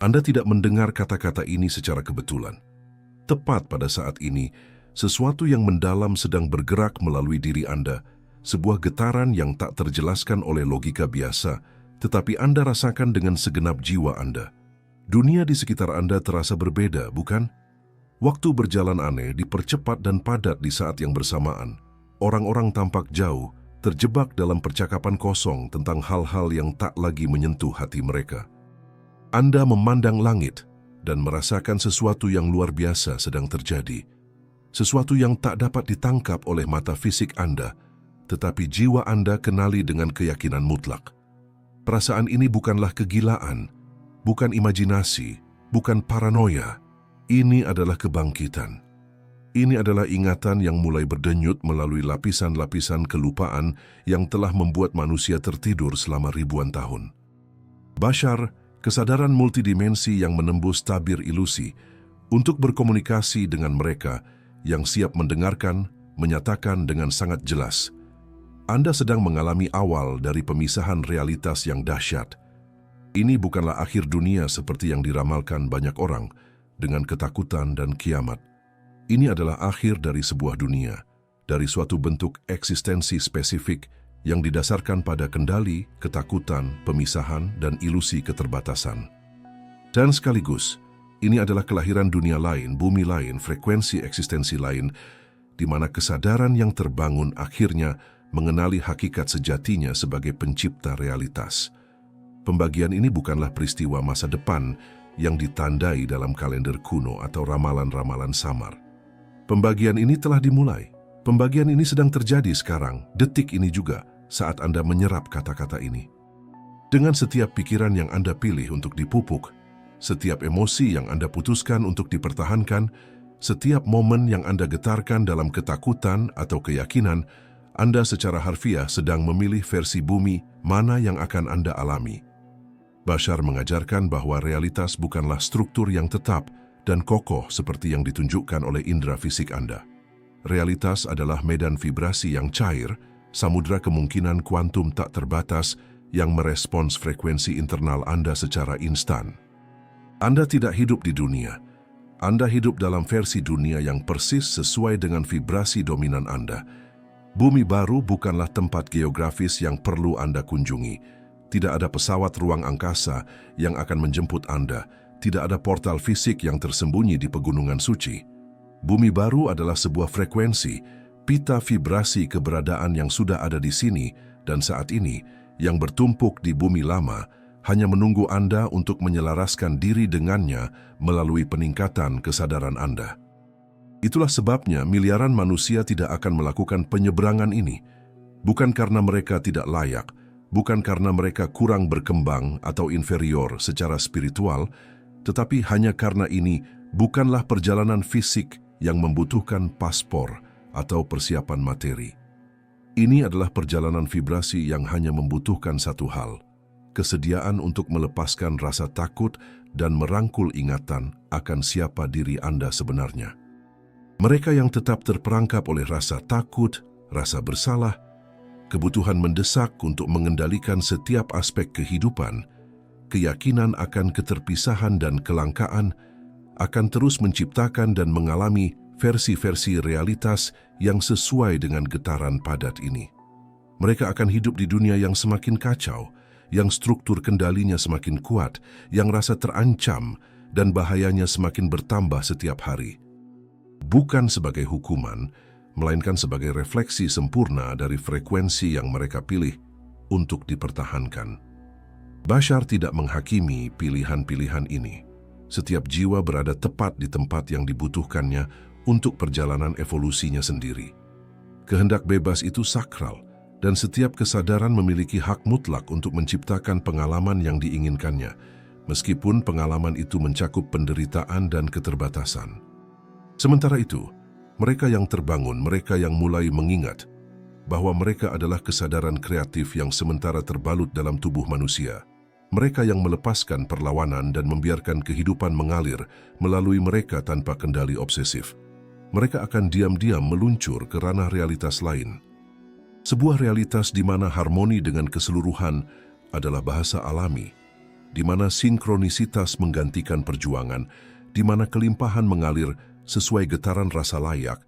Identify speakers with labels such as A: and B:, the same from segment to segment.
A: Anda tidak mendengar kata-kata ini secara kebetulan. Tepat pada saat ini, sesuatu yang mendalam sedang bergerak melalui diri Anda, sebuah getaran yang tak terjelaskan oleh logika biasa, tetapi Anda rasakan dengan segenap jiwa Anda. Dunia di sekitar Anda terasa berbeda, bukan? Waktu berjalan aneh, dipercepat dan padat di saat yang bersamaan. Orang-orang tampak jauh, terjebak dalam percakapan kosong tentang hal-hal yang tak lagi menyentuh hati mereka. Anda memandang langit dan merasakan sesuatu yang luar biasa sedang terjadi. Sesuatu yang tak dapat ditangkap oleh mata fisik Anda, tetapi jiwa Anda kenali dengan keyakinan mutlak. Perasaan ini bukanlah kegilaan, bukan imajinasi, bukan paranoia. Ini adalah kebangkitan. Ini adalah ingatan yang mulai berdenyut melalui lapisan-lapisan kelupaan yang telah membuat manusia tertidur selama ribuan tahun. Bashar, kesadaran multidimensi yang menembus tabir ilusi untuk berkomunikasi dengan mereka yang siap mendengarkan, menyatakan dengan sangat jelas, Anda sedang mengalami awal dari pemisahan realitas yang dahsyat. Ini bukanlah akhir dunia seperti yang diramalkan banyak orang dengan ketakutan dan kiamat. Ini adalah akhir dari sebuah dunia, dari suatu bentuk eksistensi spesifik yang didasarkan pada kendali, ketakutan, pemisahan, dan ilusi keterbatasan. Dan sekaligus, ini adalah kelahiran dunia lain, bumi lain, frekuensi eksistensi lain, di mana kesadaran yang terbangun akhirnya mengenali hakikat sejatinya sebagai pencipta realitas. Pembagian ini bukanlah peristiwa masa depan yang ditandai dalam kalender kuno atau ramalan-ramalan samar. Pembagian ini telah dimulai. Pembagian ini sedang terjadi sekarang, detik ini juga, saat Anda menyerap kata-kata ini. Dengan setiap pikiran yang Anda pilih untuk dipupuk, setiap emosi yang Anda putuskan untuk dipertahankan, setiap momen yang Anda getarkan dalam ketakutan atau keyakinan, Anda secara harfiah sedang memilih versi bumi mana yang akan Anda alami. Bashar mengajarkan bahwa realitas bukanlah struktur yang tetap dan kokoh seperti yang ditunjukkan oleh indera fisik Anda. Realitas adalah medan vibrasi yang cair, samudra kemungkinan kuantum tak terbatas yang merespons frekuensi internal Anda secara instan. Anda tidak hidup di dunia. Anda hidup dalam versi dunia yang persis sesuai dengan vibrasi dominan Anda. Bumi baru bukanlah tempat geografis yang perlu Anda kunjungi. Tidak ada pesawat ruang angkasa yang akan menjemput Anda. Tidak ada portal fisik yang tersembunyi di pegunungan suci. Bumi baru adalah sebuah frekuensi, pita vibrasi keberadaan yang sudah ada di sini dan saat ini, yang bertumpuk di bumi lama, hanya menunggu Anda untuk menyelaraskan diri dengannya melalui peningkatan kesadaran Anda. Itulah sebabnya miliaran manusia tidak akan melakukan penyeberangan ini, bukan karena mereka tidak layak, bukan karena mereka kurang berkembang atau inferior secara spiritual, tetapi hanya karena ini bukanlah perjalanan fisik yang membutuhkan paspor atau persiapan materi. Ini adalah perjalanan vibrasi yang hanya membutuhkan satu hal, kesediaan untuk melepaskan rasa takut dan merangkul ingatan akan siapa diri Anda sebenarnya. Mereka yang tetap terperangkap oleh rasa takut, rasa bersalah, kebutuhan mendesak untuk mengendalikan setiap aspek kehidupan, keyakinan akan keterpisahan dan kelangkaan, akan terus menciptakan dan mengalami versi-versi realitas yang sesuai dengan getaran padat ini. Mereka akan hidup di dunia yang semakin kacau, yang struktur kendalinya semakin kuat, yang rasa terancam dan bahayanya semakin bertambah setiap hari. Bukan sebagai hukuman, melainkan sebagai refleksi sempurna dari frekuensi yang mereka pilih untuk dipertahankan. Bashar tidak menghakimi pilihan-pilihan ini. Setiap jiwa berada tepat di tempat yang dibutuhkannya untuk perjalanan evolusinya sendiri. Kehendak bebas itu sakral, dan setiap kesadaran memiliki hak mutlak untuk menciptakan pengalaman yang diinginkannya, meskipun pengalaman itu mencakup penderitaan dan keterbatasan. Sementara itu, mereka yang terbangun, mereka yang mulai mengingat bahwa mereka adalah kesadaran kreatif yang sementara terbalut dalam tubuh manusia. Mereka yang melepaskan perlawanan dan membiarkan kehidupan mengalir melalui mereka tanpa kendali obsesif. Mereka akan diam-diam meluncur ke ranah realitas lain. Sebuah realitas di mana harmoni dengan keseluruhan adalah bahasa alami. di mana sinkronisitas menggantikan perjuangan, di mana kelimpahan mengalir sesuai getaran rasa layak,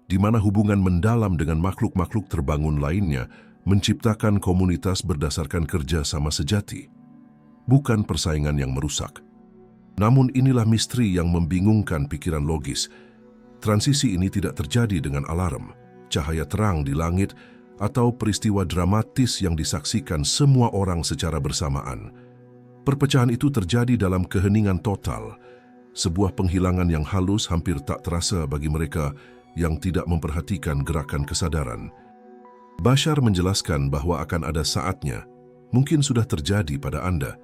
A: di mana hubungan mendalam dengan makhluk-makhluk terbangun lainnya menciptakan komunitas berdasarkan kerja sama sejati. Bukan persaingan yang merusak. Namun inilah misteri yang membingungkan pikiran logis. Transisi ini tidak terjadi dengan alarm, cahaya terang di langit, atau peristiwa dramatis yang disaksikan semua orang secara bersamaan. Perpecahan itu terjadi dalam keheningan total, sebuah penghilangan yang halus hampir tak terasa bagi mereka yang tidak memperhatikan gerakan kesadaran. Bashar menjelaskan bahwa akan ada saatnya, mungkin sudah terjadi pada Anda,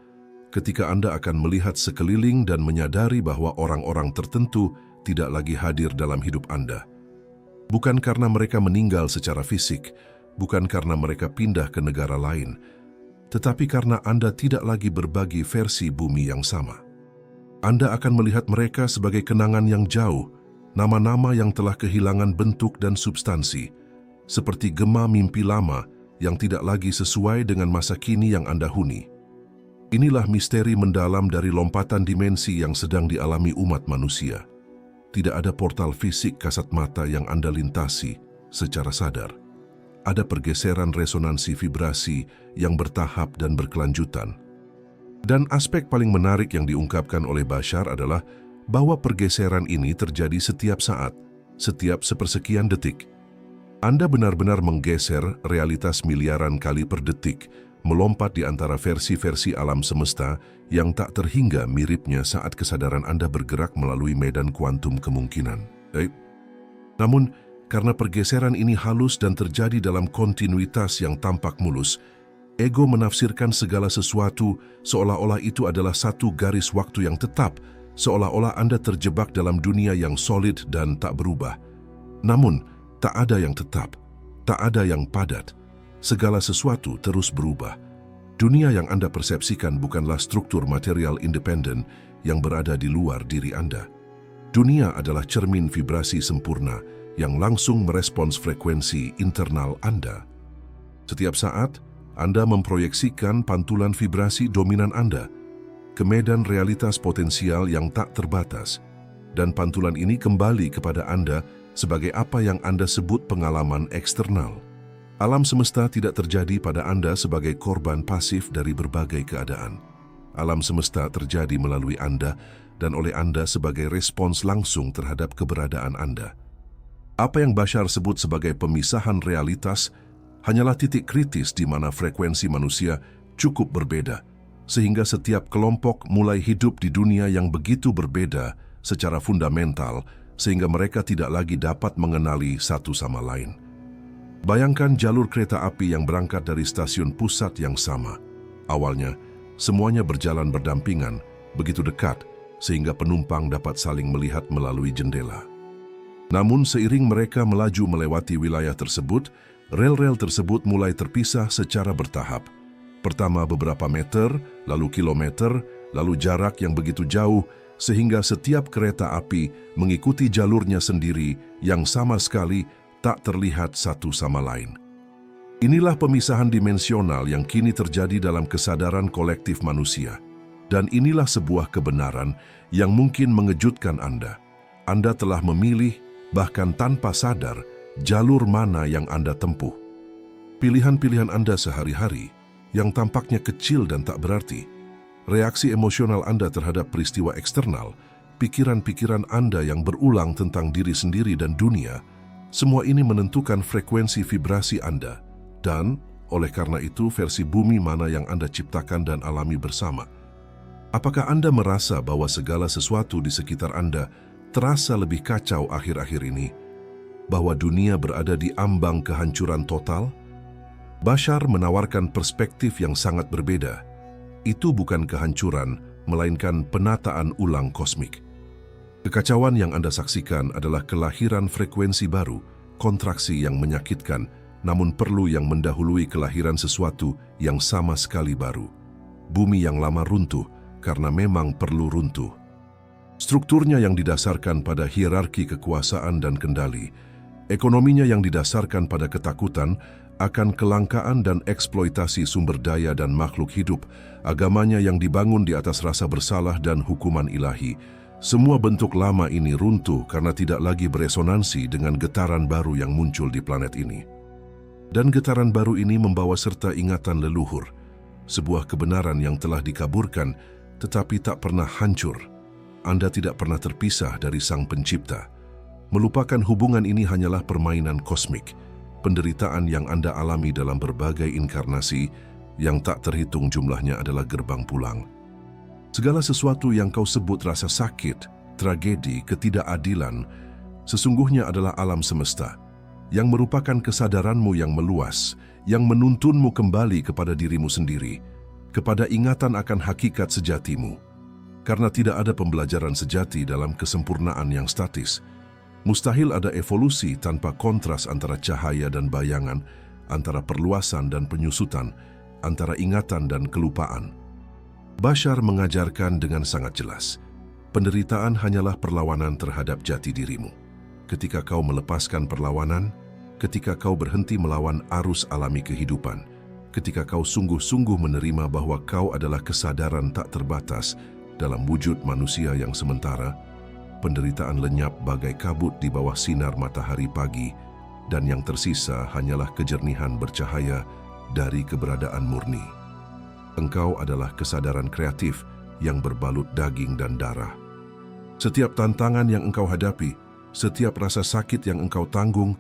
A: ketika Anda akan melihat sekeliling dan menyadari bahwa orang-orang tertentu tidak lagi hadir dalam hidup Anda. Bukan karena mereka meninggal secara fisik, bukan karena mereka pindah ke negara lain, tetapi karena Anda tidak lagi berbagi versi bumi yang sama. Anda akan melihat mereka sebagai kenangan yang jauh, nama-nama yang telah kehilangan bentuk dan substansi, seperti gema mimpi lama yang tidak lagi sesuai dengan masa kini yang Anda huni. Inilah misteri mendalam dari lompatan dimensi yang sedang dialami umat manusia. Tidak ada portal fisik kasat mata yang Anda lintasi secara sadar. Ada pergeseran resonansi vibrasi yang bertahap dan berkelanjutan. Dan aspek paling menarik yang diungkapkan oleh Bashar adalah bahwa pergeseran ini terjadi setiap saat, setiap sepersekian detik. Anda benar-benar menggeser realitas miliaran kali per detik, melompat di antara versi-versi alam semesta yang tak terhingga miripnya saat kesadaran Anda bergerak melalui medan kuantum kemungkinan. Namun, karena pergeseran ini halus dan terjadi dalam kontinuitas yang tampak mulus, ego menafsirkan segala sesuatu seolah-olah itu adalah satu garis waktu yang tetap, seolah-olah Anda terjebak dalam dunia yang solid dan tak berubah. Namun, tak ada yang tetap, tak ada yang padat. Segala sesuatu terus berubah. Dunia yang Anda persepsikan bukanlah struktur material independen yang berada di luar diri Anda. Dunia adalah cermin vibrasi sempurna yang langsung merespons frekuensi internal Anda. Setiap saat, Anda memproyeksikan pantulan vibrasi dominan Anda ke medan realitas potensial yang tak terbatas, dan pantulan ini kembali kepada Anda sebagai apa yang Anda sebut pengalaman eksternal. Alam semesta tidak terjadi pada Anda sebagai korban pasif dari berbagai keadaan. Alam semesta terjadi melalui Anda dan oleh Anda sebagai respons langsung terhadap keberadaan Anda. Apa yang Bashar sebut sebagai pemisahan realitas hanyalah titik kritis di mana frekuensi manusia cukup berbeda, sehingga setiap kelompok mulai hidup di dunia yang begitu berbeda secara fundamental, sehingga mereka tidak lagi dapat mengenali satu sama lain. Bayangkan jalur kereta api yang berangkat dari stasiun pusat yang sama. Awalnya, semuanya berjalan berdampingan, begitu dekat, sehingga penumpang dapat saling melihat melalui jendela. Namun seiring mereka melaju melewati wilayah tersebut, rel-rel tersebut mulai terpisah secara bertahap. Pertama beberapa meter, lalu kilometer, lalu jarak yang begitu jauh, sehingga setiap kereta api mengikuti jalurnya sendiri yang sama sekali tak terlihat satu sama lain. Inilah pemisahan dimensional yang kini terjadi dalam kesadaran kolektif manusia. Dan inilah sebuah kebenaran yang mungkin mengejutkan Anda. Anda telah memilih, bahkan tanpa sadar, jalur mana yang Anda tempuh. Pilihan-pilihan Anda sehari-hari, yang tampaknya kecil dan tak berarti, reaksi emosional Anda terhadap peristiwa eksternal, pikiran-pikiran Anda yang berulang tentang diri sendiri dan dunia, semua ini menentukan frekuensi vibrasi Anda, dan, oleh karena itu, versi bumi mana yang Anda ciptakan dan alami bersama. Apakah Anda merasa bahwa segala sesuatu di sekitar Anda terasa lebih kacau akhir-akhir ini? Bahwa dunia berada di ambang kehancuran total? Bashar menawarkan perspektif yang sangat berbeda. Itu bukan kehancuran, melainkan penataan ulang kosmik. Kekacauan yang Anda saksikan adalah kelahiran frekuensi baru, kontraksi yang menyakitkan, namun perlu yang mendahului kelahiran sesuatu yang sama sekali baru. Bumi yang lama runtuh, karena memang perlu runtuh. Strukturnya yang didasarkan pada hierarki kekuasaan dan kendali, ekonominya yang didasarkan pada ketakutan, akan kelangkaan dan eksploitasi sumber daya dan makhluk hidup, agamanya yang dibangun di atas rasa bersalah dan hukuman ilahi. Semua bentuk lama ini runtuh karena tidak lagi beresonansi dengan getaran baru yang muncul di planet ini. Dan getaran baru ini membawa serta ingatan leluhur, sebuah kebenaran yang telah dikaburkan tetapi tak pernah hancur. Anda tidak pernah terpisah dari Sang Pencipta. Melupakan hubungan ini hanyalah permainan kosmik, penderitaan yang Anda alami dalam berbagai inkarnasi yang tak terhitung jumlahnya adalah gerbang pulang. Segala sesuatu yang kau sebut rasa sakit, tragedi, ketidakadilan, sesungguhnya adalah alam semesta, yang merupakan kesadaranmu yang meluas, yang menuntunmu kembali kepada dirimu sendiri, kepada ingatan akan hakikat sejatimu. Karena tidak ada pembelajaran sejati dalam kesempurnaan yang statis, mustahil ada evolusi tanpa kontras antara cahaya dan bayangan, antara perluasan dan penyusutan, antara ingatan dan kelupaan. Bashar mengajarkan dengan sangat jelas, penderitaan hanyalah perlawanan terhadap jati dirimu. Ketika kau melepaskan perlawanan, ketika kau berhenti melawan arus alami kehidupan, ketika kau sungguh-sungguh menerima bahwa kau adalah kesadaran tak terbatas dalam wujud manusia yang sementara, penderitaan lenyap bagai kabut di bawah sinar matahari pagi, dan yang tersisa hanyalah kejernihan bercahaya dari keberadaan murni. Engkau adalah kesadaran kreatif yang berbalut daging dan darah. Setiap tantangan yang engkau hadapi, setiap rasa sakit yang engkau tanggung,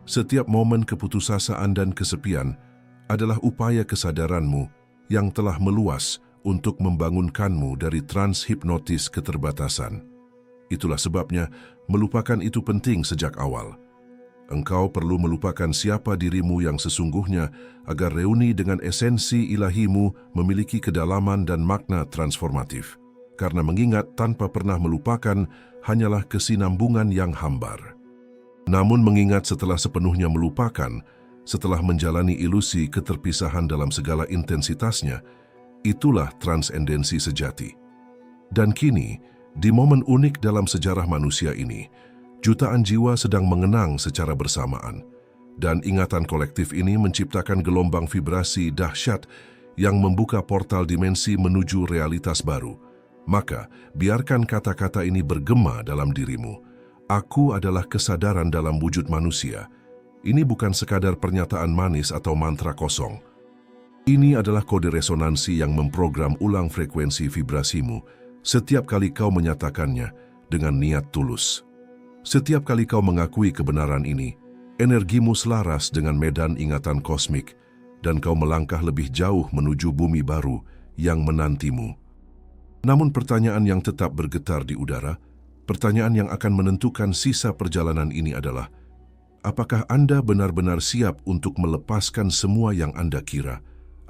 A: setiap momen keputusasaan dan kesepian adalah upaya kesadaranmu yang telah meluas untuk membangunkanmu dari transhipnotis keterbatasan. Itulah sebabnya melupakan itu penting sejak awal. Engkau perlu melupakan siapa dirimu yang sesungguhnya agar reuni dengan esensi ilahimu memiliki kedalaman dan makna transformatif. Karena mengingat tanpa pernah melupakan hanyalah kesinambungan yang hambar. Namun mengingat setelah sepenuhnya melupakan, setelah menjalani ilusi keterpisahan dalam segala intensitasnya, itulah transendensi sejati. Dan kini, di momen unik dalam sejarah manusia ini, jutaan jiwa sedang mengenang secara bersamaan, dan ingatan kolektif ini menciptakan gelombang vibrasi dahsyat yang membuka portal dimensi menuju realitas baru. Maka, biarkan kata-kata ini bergema dalam dirimu. Aku adalah kesadaran dalam wujud manusia. Ini bukan sekadar pernyataan manis atau mantra kosong. Ini adalah kode resonansi yang memprogram ulang frekuensi vibrasimu setiap kali kau menyatakannya dengan niat tulus. Setiap kali kau mengakui kebenaran ini, energimu selaras dengan medan ingatan kosmik, dan kau melangkah lebih jauh menuju bumi baru yang menantimu. Namun pertanyaan yang tetap bergetar di udara, pertanyaan yang akan menentukan sisa perjalanan ini adalah, apakah Anda benar-benar siap untuk melepaskan semua yang Anda kira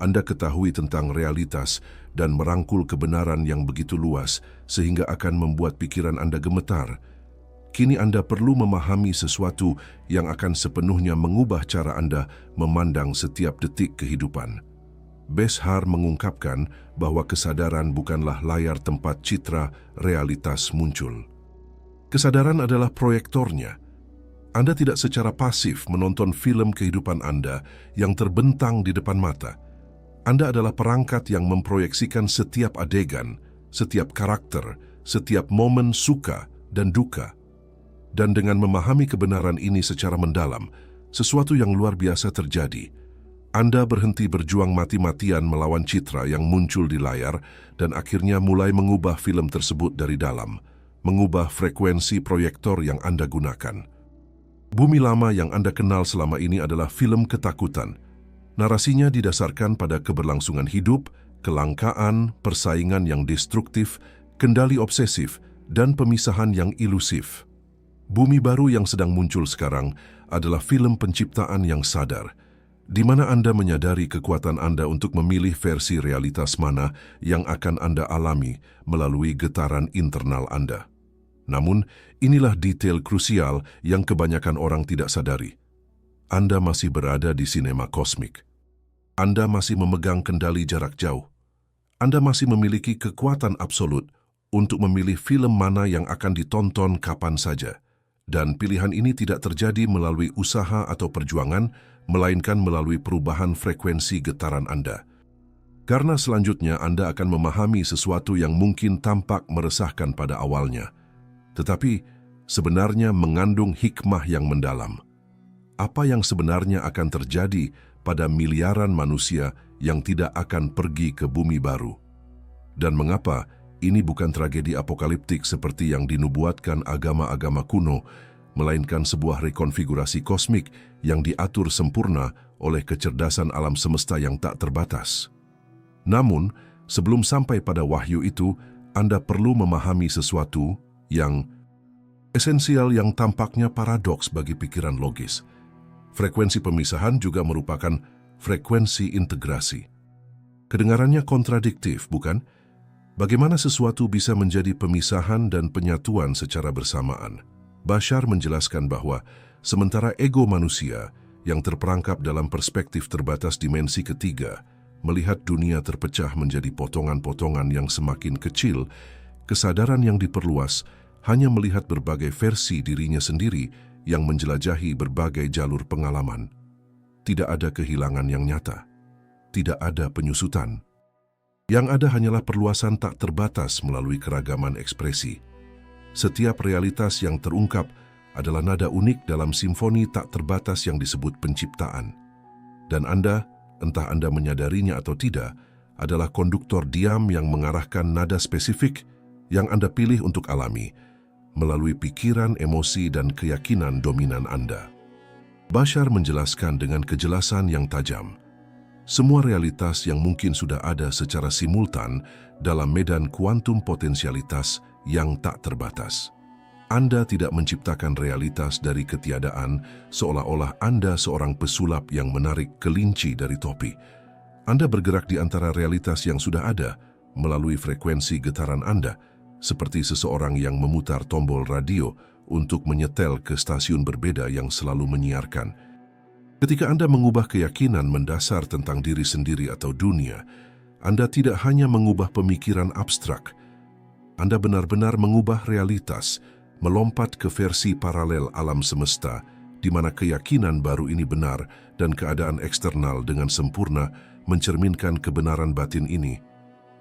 A: Anda ketahui tentang realitas dan merangkul kebenaran yang begitu luas sehingga akan membuat pikiran Anda gemetar? Kini Anda perlu memahami sesuatu yang akan sepenuhnya mengubah cara Anda memandang setiap detik kehidupan. Bashar mengungkapkan bahwa kesadaran bukanlah layar tempat citra realitas muncul. Kesadaran adalah proyektornya. Anda tidak secara pasif menonton film kehidupan Anda yang terbentang di depan mata. Anda adalah perangkat yang memproyeksikan setiap adegan, setiap karakter, setiap momen suka dan duka. Dan dengan memahami kebenaran ini secara mendalam, sesuatu yang luar biasa terjadi. Anda berhenti berjuang mati-matian melawan citra yang muncul di layar dan akhirnya mulai mengubah film tersebut dari dalam, mengubah frekuensi proyektor yang Anda gunakan. Bumi lama yang Anda kenal selama ini adalah film ketakutan. Narasinya didasarkan pada keberlangsungan hidup, kelangkaan, persaingan yang destruktif, kendali obsesif, dan pemisahan yang ilusif. Bumi baru yang sedang muncul sekarang adalah film penciptaan yang sadar, di mana Anda menyadari kekuatan Anda untuk memilih versi realitas mana yang akan Anda alami melalui getaran internal Anda. Namun, inilah detail krusial yang kebanyakan orang tidak sadari. Anda masih berada di sinema kosmik. Anda masih memegang kendali jarak jauh. Anda masih memiliki kekuatan absolut untuk memilih film mana yang akan ditonton kapan saja, Dan pilihan ini tidak terjadi melalui usaha atau perjuangan, melainkan melalui perubahan frekuensi getaran Anda. Karena selanjutnya Anda akan memahami sesuatu yang mungkin tampak meresahkan pada awalnya, tetapi sebenarnya mengandung hikmah yang mendalam. Apa yang sebenarnya akan terjadi pada miliaran manusia yang tidak akan pergi ke bumi baru? Dan mengapa ini bukan tragedi apokaliptik seperti yang dinubuatkan agama-agama kuno, melainkan sebuah rekonfigurasi kosmik yang diatur sempurna oleh kecerdasan alam semesta yang tak terbatas? Namun, sebelum sampai pada wahyu itu, Anda perlu memahami sesuatu yang esensial yang tampaknya paradoks bagi pikiran logis. Frekuensi pemisahan juga merupakan frekuensi integrasi. Kedengarannya kontradiktif, bukan? Bagaimana sesuatu bisa menjadi pemisahan dan penyatuan secara bersamaan? Bashar menjelaskan bahwa sementara ego manusia yang terperangkap dalam perspektif terbatas dimensi ketiga melihat dunia terpecah menjadi potongan-potongan yang semakin kecil, kesadaran yang diperluas hanya melihat berbagai versi dirinya sendiri yang menjelajahi berbagai jalur pengalaman. Tidak ada kehilangan yang nyata. Tidak ada penyusutan. Yang ada hanyalah perluasan tak terbatas melalui keragaman ekspresi. Setiap realitas yang terungkap adalah nada unik dalam simfoni tak terbatas yang disebut penciptaan. Dan Anda, entah Anda menyadarinya atau tidak, adalah konduktor diam yang mengarahkan nada spesifik yang Anda pilih untuk alami melalui pikiran, emosi, dan keyakinan dominan Anda. Bashar menjelaskan dengan kejelasan yang tajam, semua realitas yang mungkin sudah ada secara simultan dalam medan kuantum potensialitas yang tak terbatas. Anda tidak menciptakan realitas dari ketiadaan seolah-olah Anda seorang pesulap yang menarik kelinci dari topi. Anda bergerak di antara realitas yang sudah ada melalui frekuensi getaran Anda, seperti seseorang yang memutar tombol radio untuk menyetel ke stasiun berbeda yang selalu menyiarkan. Ketika Anda mengubah keyakinan mendasar tentang diri sendiri atau dunia, Anda tidak hanya mengubah pemikiran abstrak, Anda benar-benar mengubah realitas, melompat ke versi paralel alam semesta, di mana keyakinan baru ini benar dan keadaan eksternal dengan sempurna mencerminkan kebenaran batin ini.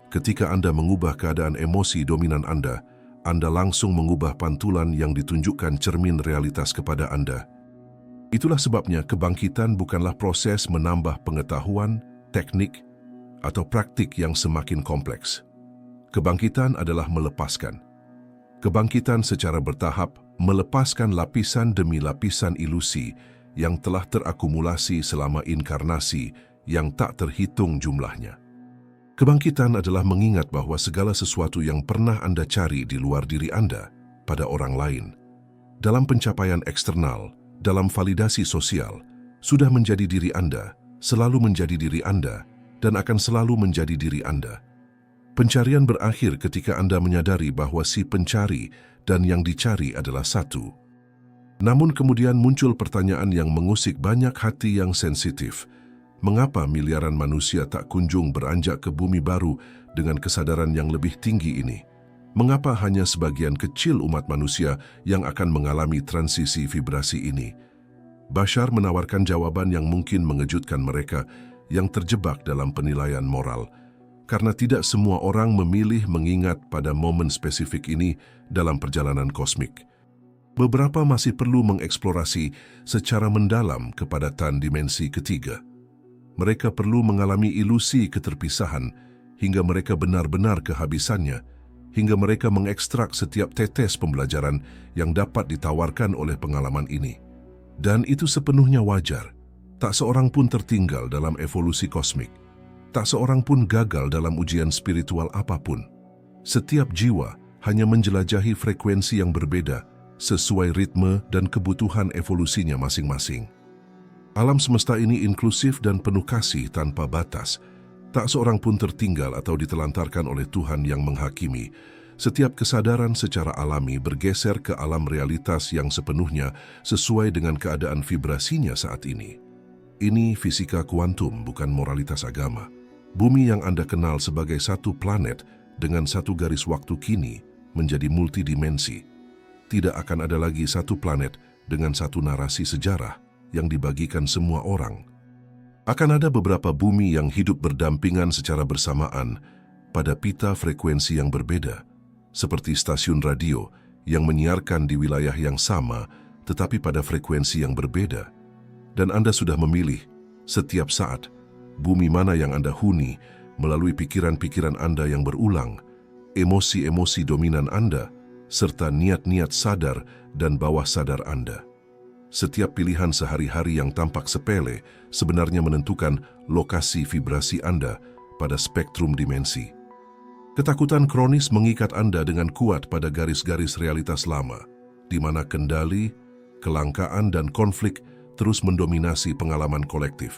A: Ketika Anda mengubah keadaan emosi dominan Anda langsung mengubah pantulan yang ditunjukkan cermin realitas kepada Anda. Itulah sebabnya kebangkitan bukanlah proses menambah pengetahuan, teknik, atau praktik yang semakin kompleks. Kebangkitan adalah melepaskan. Kebangkitan secara bertahap melepaskan lapisan demi lapisan ilusi yang telah terakumulasi selama inkarnasi yang tak terhitung jumlahnya. Kebangkitan adalah mengingat bahwa segala sesuatu yang pernah Anda cari di luar diri Anda pada orang lain, dalam pencapaian eksternal, dalam validasi sosial, sudah menjadi diri Anda, selalu menjadi diri Anda, dan akan selalu menjadi diri Anda. Pencarian berakhir ketika Anda menyadari bahwa si pencari dan yang dicari adalah satu. Namun kemudian muncul pertanyaan yang mengusik banyak hati yang sensitif. Mengapa miliaran manusia tak kunjung beranjak ke bumi baru dengan kesadaran yang lebih tinggi ini? Mengapa hanya sebagian kecil umat manusia yang akan mengalami transisi vibrasi ini? Bashar menawarkan jawaban yang mungkin mengejutkan mereka yang terjebak dalam penilaian moral, karena tidak semua orang memilih mengingat pada momen spesifik ini dalam perjalanan kosmik. Beberapa masih perlu mengeksplorasi secara mendalam kepadatan dimensi ketiga. Mereka perlu mengalami ilusi keterpisahan hingga mereka benar-benar kehabisannya, hingga mereka mengekstrak setiap tetes pembelajaran yang dapat ditawarkan oleh pengalaman ini. Dan itu sepenuhnya wajar. Tak seorang pun tertinggal dalam evolusi kosmik. Tak seorang pun gagal dalam ujian spiritual apapun. Setiap jiwa hanya menjelajahi frekuensi yang berbeda sesuai ritme dan kebutuhan evolusinya masing-masing. Alam semesta ini inklusif dan penuh kasih tanpa batas. Tak seorang pun tertinggal atau ditelantarkan oleh Tuhan yang menghakimi. Setiap kesadaran secara alami bergeser ke alam realitas yang sepenuhnya sesuai dengan keadaan vibrasinya saat ini. Ini fisika kuantum, bukan moralitas agama. Bumi yang Anda kenal sebagai satu planet dengan satu garis waktu kini menjadi multidimensi. tidak akan ada lagi satu planet dengan satu narasi sejarah yang dibagikan semua orang. Akan ada beberapa bumi yang hidup berdampingan secara bersamaan pada pita frekuensi yang berbeda, seperti stasiun radio yang menyiarkan di wilayah yang sama tetapi pada frekuensi yang berbeda. Dan Anda sudah memilih setiap saat bumi mana yang Anda huni melalui pikiran-pikiran Anda yang berulang, emosi-emosi dominan Anda, serta niat-niat sadar dan bawah sadar Anda. Setiap pilihan sehari-hari yang tampak sepele sebenarnya menentukan lokasi vibrasi Anda pada spektrum dimensi. Ketakutan kronis mengikat Anda dengan kuat pada garis-garis realitas lama, di mana kendali, kelangkaan, dan konflik terus mendominasi pengalaman kolektif.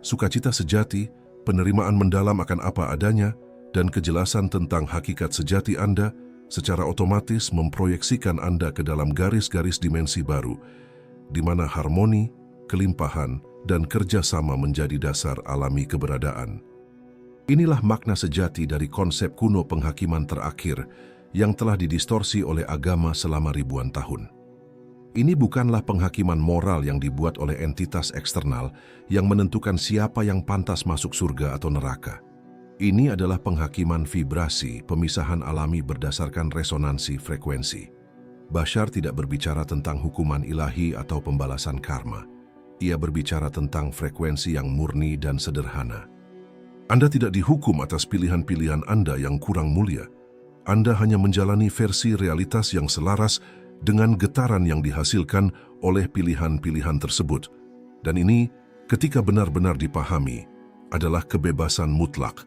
A: Sukacita sejati, penerimaan mendalam akan apa adanya, dan kejelasan tentang hakikat sejati Anda secara otomatis memproyeksikan Anda ke dalam garis-garis dimensi baru, di mana harmoni, kelimpahan, dan kerjasama menjadi dasar alami keberadaan. Inilah makna sejati dari konsep kuno penghakiman terakhir yang telah didistorsi oleh agama selama ribuan tahun. Ini bukanlah penghakiman moral yang dibuat oleh entitas eksternal yang menentukan siapa yang pantas masuk surga atau neraka. Ini adalah penghakiman vibrasi, pemisahan alami berdasarkan resonansi frekuensi. Bashar tidak berbicara tentang hukuman ilahi atau pembalasan karma. Ia berbicara tentang frekuensi yang murni dan sederhana. Anda tidak dihukum atas pilihan-pilihan Anda yang kurang mulia. Anda hanya menjalani versi realitas yang selaras dengan getaran yang dihasilkan oleh pilihan-pilihan tersebut. Dan ini, ketika benar-benar dipahami, adalah kebebasan mutlak.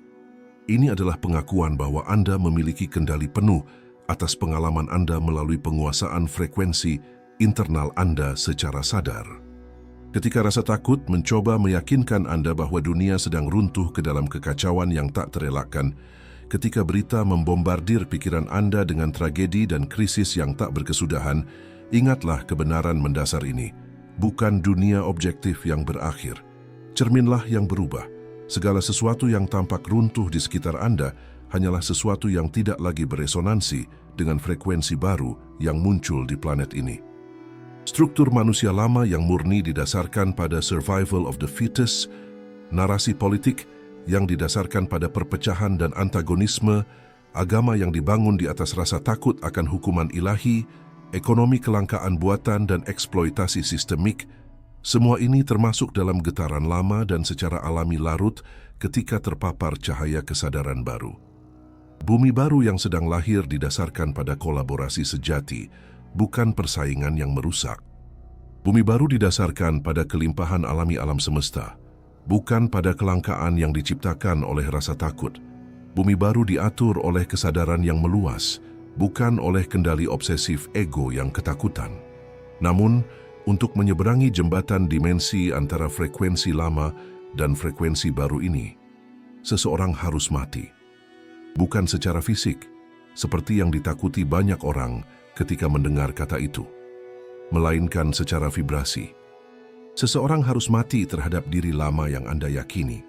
A: Ini adalah pengakuan bahwa Anda memiliki kendali penuh atas pengalaman Anda melalui penguasaan frekuensi internal Anda secara sadar. Ketika rasa takut mencoba meyakinkan Anda bahwa dunia sedang runtuh ke dalam kekacauan yang tak terelakkan, ketika berita membombardir pikiran Anda dengan tragedi dan krisis yang tak berkesudahan, ingatlah kebenaran mendasar ini. Bukan dunia objektif yang berakhir. Cerminlah yang berubah. Segala sesuatu yang tampak runtuh di sekitar Anda hanyalah sesuatu yang tidak lagi beresonansi dengan frekuensi baru yang muncul di planet ini. Struktur manusia lama yang murni didasarkan pada survival of the fittest, narasi politik yang didasarkan pada perpecahan dan antagonisme, agama yang dibangun di atas rasa takut akan hukuman ilahi, ekonomi kelangkaan buatan dan eksploitasi sistemik, semua ini termasuk dalam getaran lama dan secara alami larut ketika terpapar cahaya kesadaran baru. Bumi baru yang sedang lahir didasarkan pada kolaborasi sejati, bukan persaingan yang merusak. Bumi baru didasarkan pada kelimpahan alami alam semesta, bukan pada kelangkaan yang diciptakan oleh rasa takut. Bumi baru diatur oleh kesadaran yang meluas, bukan oleh kendali obsesif ego yang ketakutan. Namun, untuk menyeberangi jembatan dimensi antara frekuensi lama dan frekuensi baru ini, seseorang harus mati. Bukan secara fisik, seperti yang ditakuti banyak orang ketika mendengar kata itu, melainkan secara vibrasi. Seseorang harus mati terhadap diri lama yang Anda yakini,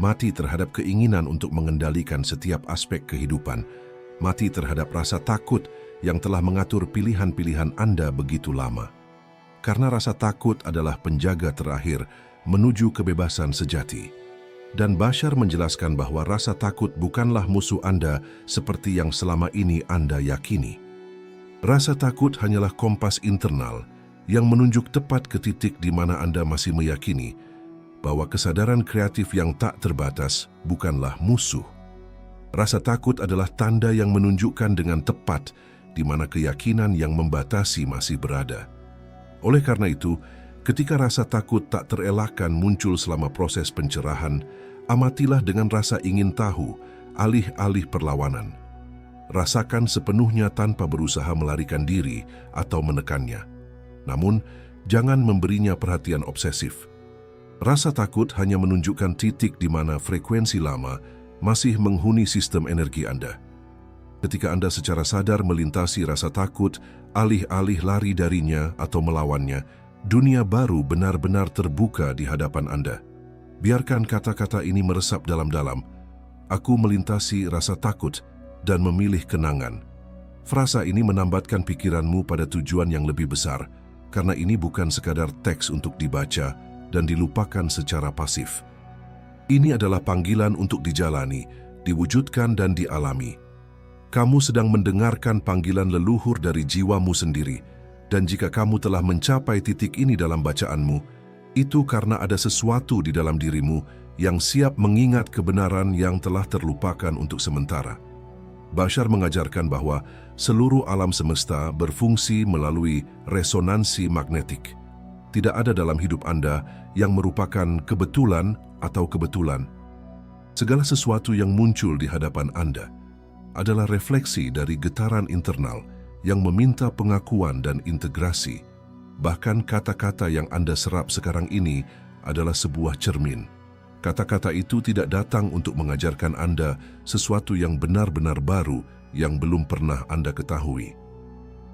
A: mati terhadap keinginan untuk mengendalikan setiap aspek kehidupan, mati terhadap rasa takut yang telah mengatur pilihan-pilihan Anda begitu lama. Karena rasa takut adalah penjaga terakhir menuju kebebasan sejati. Dan Bashar menjelaskan bahwa rasa takut bukanlah musuh Anda seperti yang selama ini Anda yakini. Rasa takut hanyalah kompas internal yang menunjuk tepat ke titik di mana Anda masih meyakini bahwa kesadaran kreatif yang tak terbatas bukanlah musuh. Rasa takut adalah tanda yang menunjukkan dengan tepat di mana keyakinan yang membatasi masih berada. Oleh karena itu, ketika rasa takut tak terelakkan muncul selama proses pencerahan, amatilah dengan rasa ingin tahu, alih-alih perlawanan. Rasakan sepenuhnya tanpa berusaha melarikan diri atau menekannya. Namun, jangan memberinya perhatian obsesif. Rasa takut hanya menunjukkan titik di mana frekuensi lama masih menghuni sistem energi Anda. Ketika Anda secara sadar melintasi rasa takut, alih-alih lari darinya atau melawannya, dunia baru benar-benar terbuka di hadapan Anda. Biarkan kata-kata ini meresap dalam-dalam. Aku melintasi rasa takut dan memilih kenangan. Frasa ini menambatkan pikiranmu pada tujuan yang lebih besar, karena ini bukan sekadar teks untuk dibaca dan dilupakan secara pasif. Ini adalah panggilan untuk dijalani, diwujudkan dan dialami. Kamu sedang mendengarkan panggilan leluhur dari jiwamu sendiri, dan jika kamu telah mencapai titik ini dalam bacaanmu, itu karena ada sesuatu di dalam dirimu yang siap mengingat kebenaran yang telah terlupakan untuk sementara. Bashar mengajarkan bahwa seluruh alam semesta berfungsi melalui resonansi magnetik. Tidak ada dalam hidup Anda yang merupakan kebetulan atau kebetulan. Segala sesuatu yang muncul di hadapan Anda adalah refleksi dari getaran internal yang meminta pengakuan dan integrasi. Bahkan kata-kata yang Anda serap sekarang ini adalah sebuah cermin. Kata-kata itu tidak datang untuk mengajarkan Anda sesuatu yang benar-benar baru yang belum pernah Anda ketahui.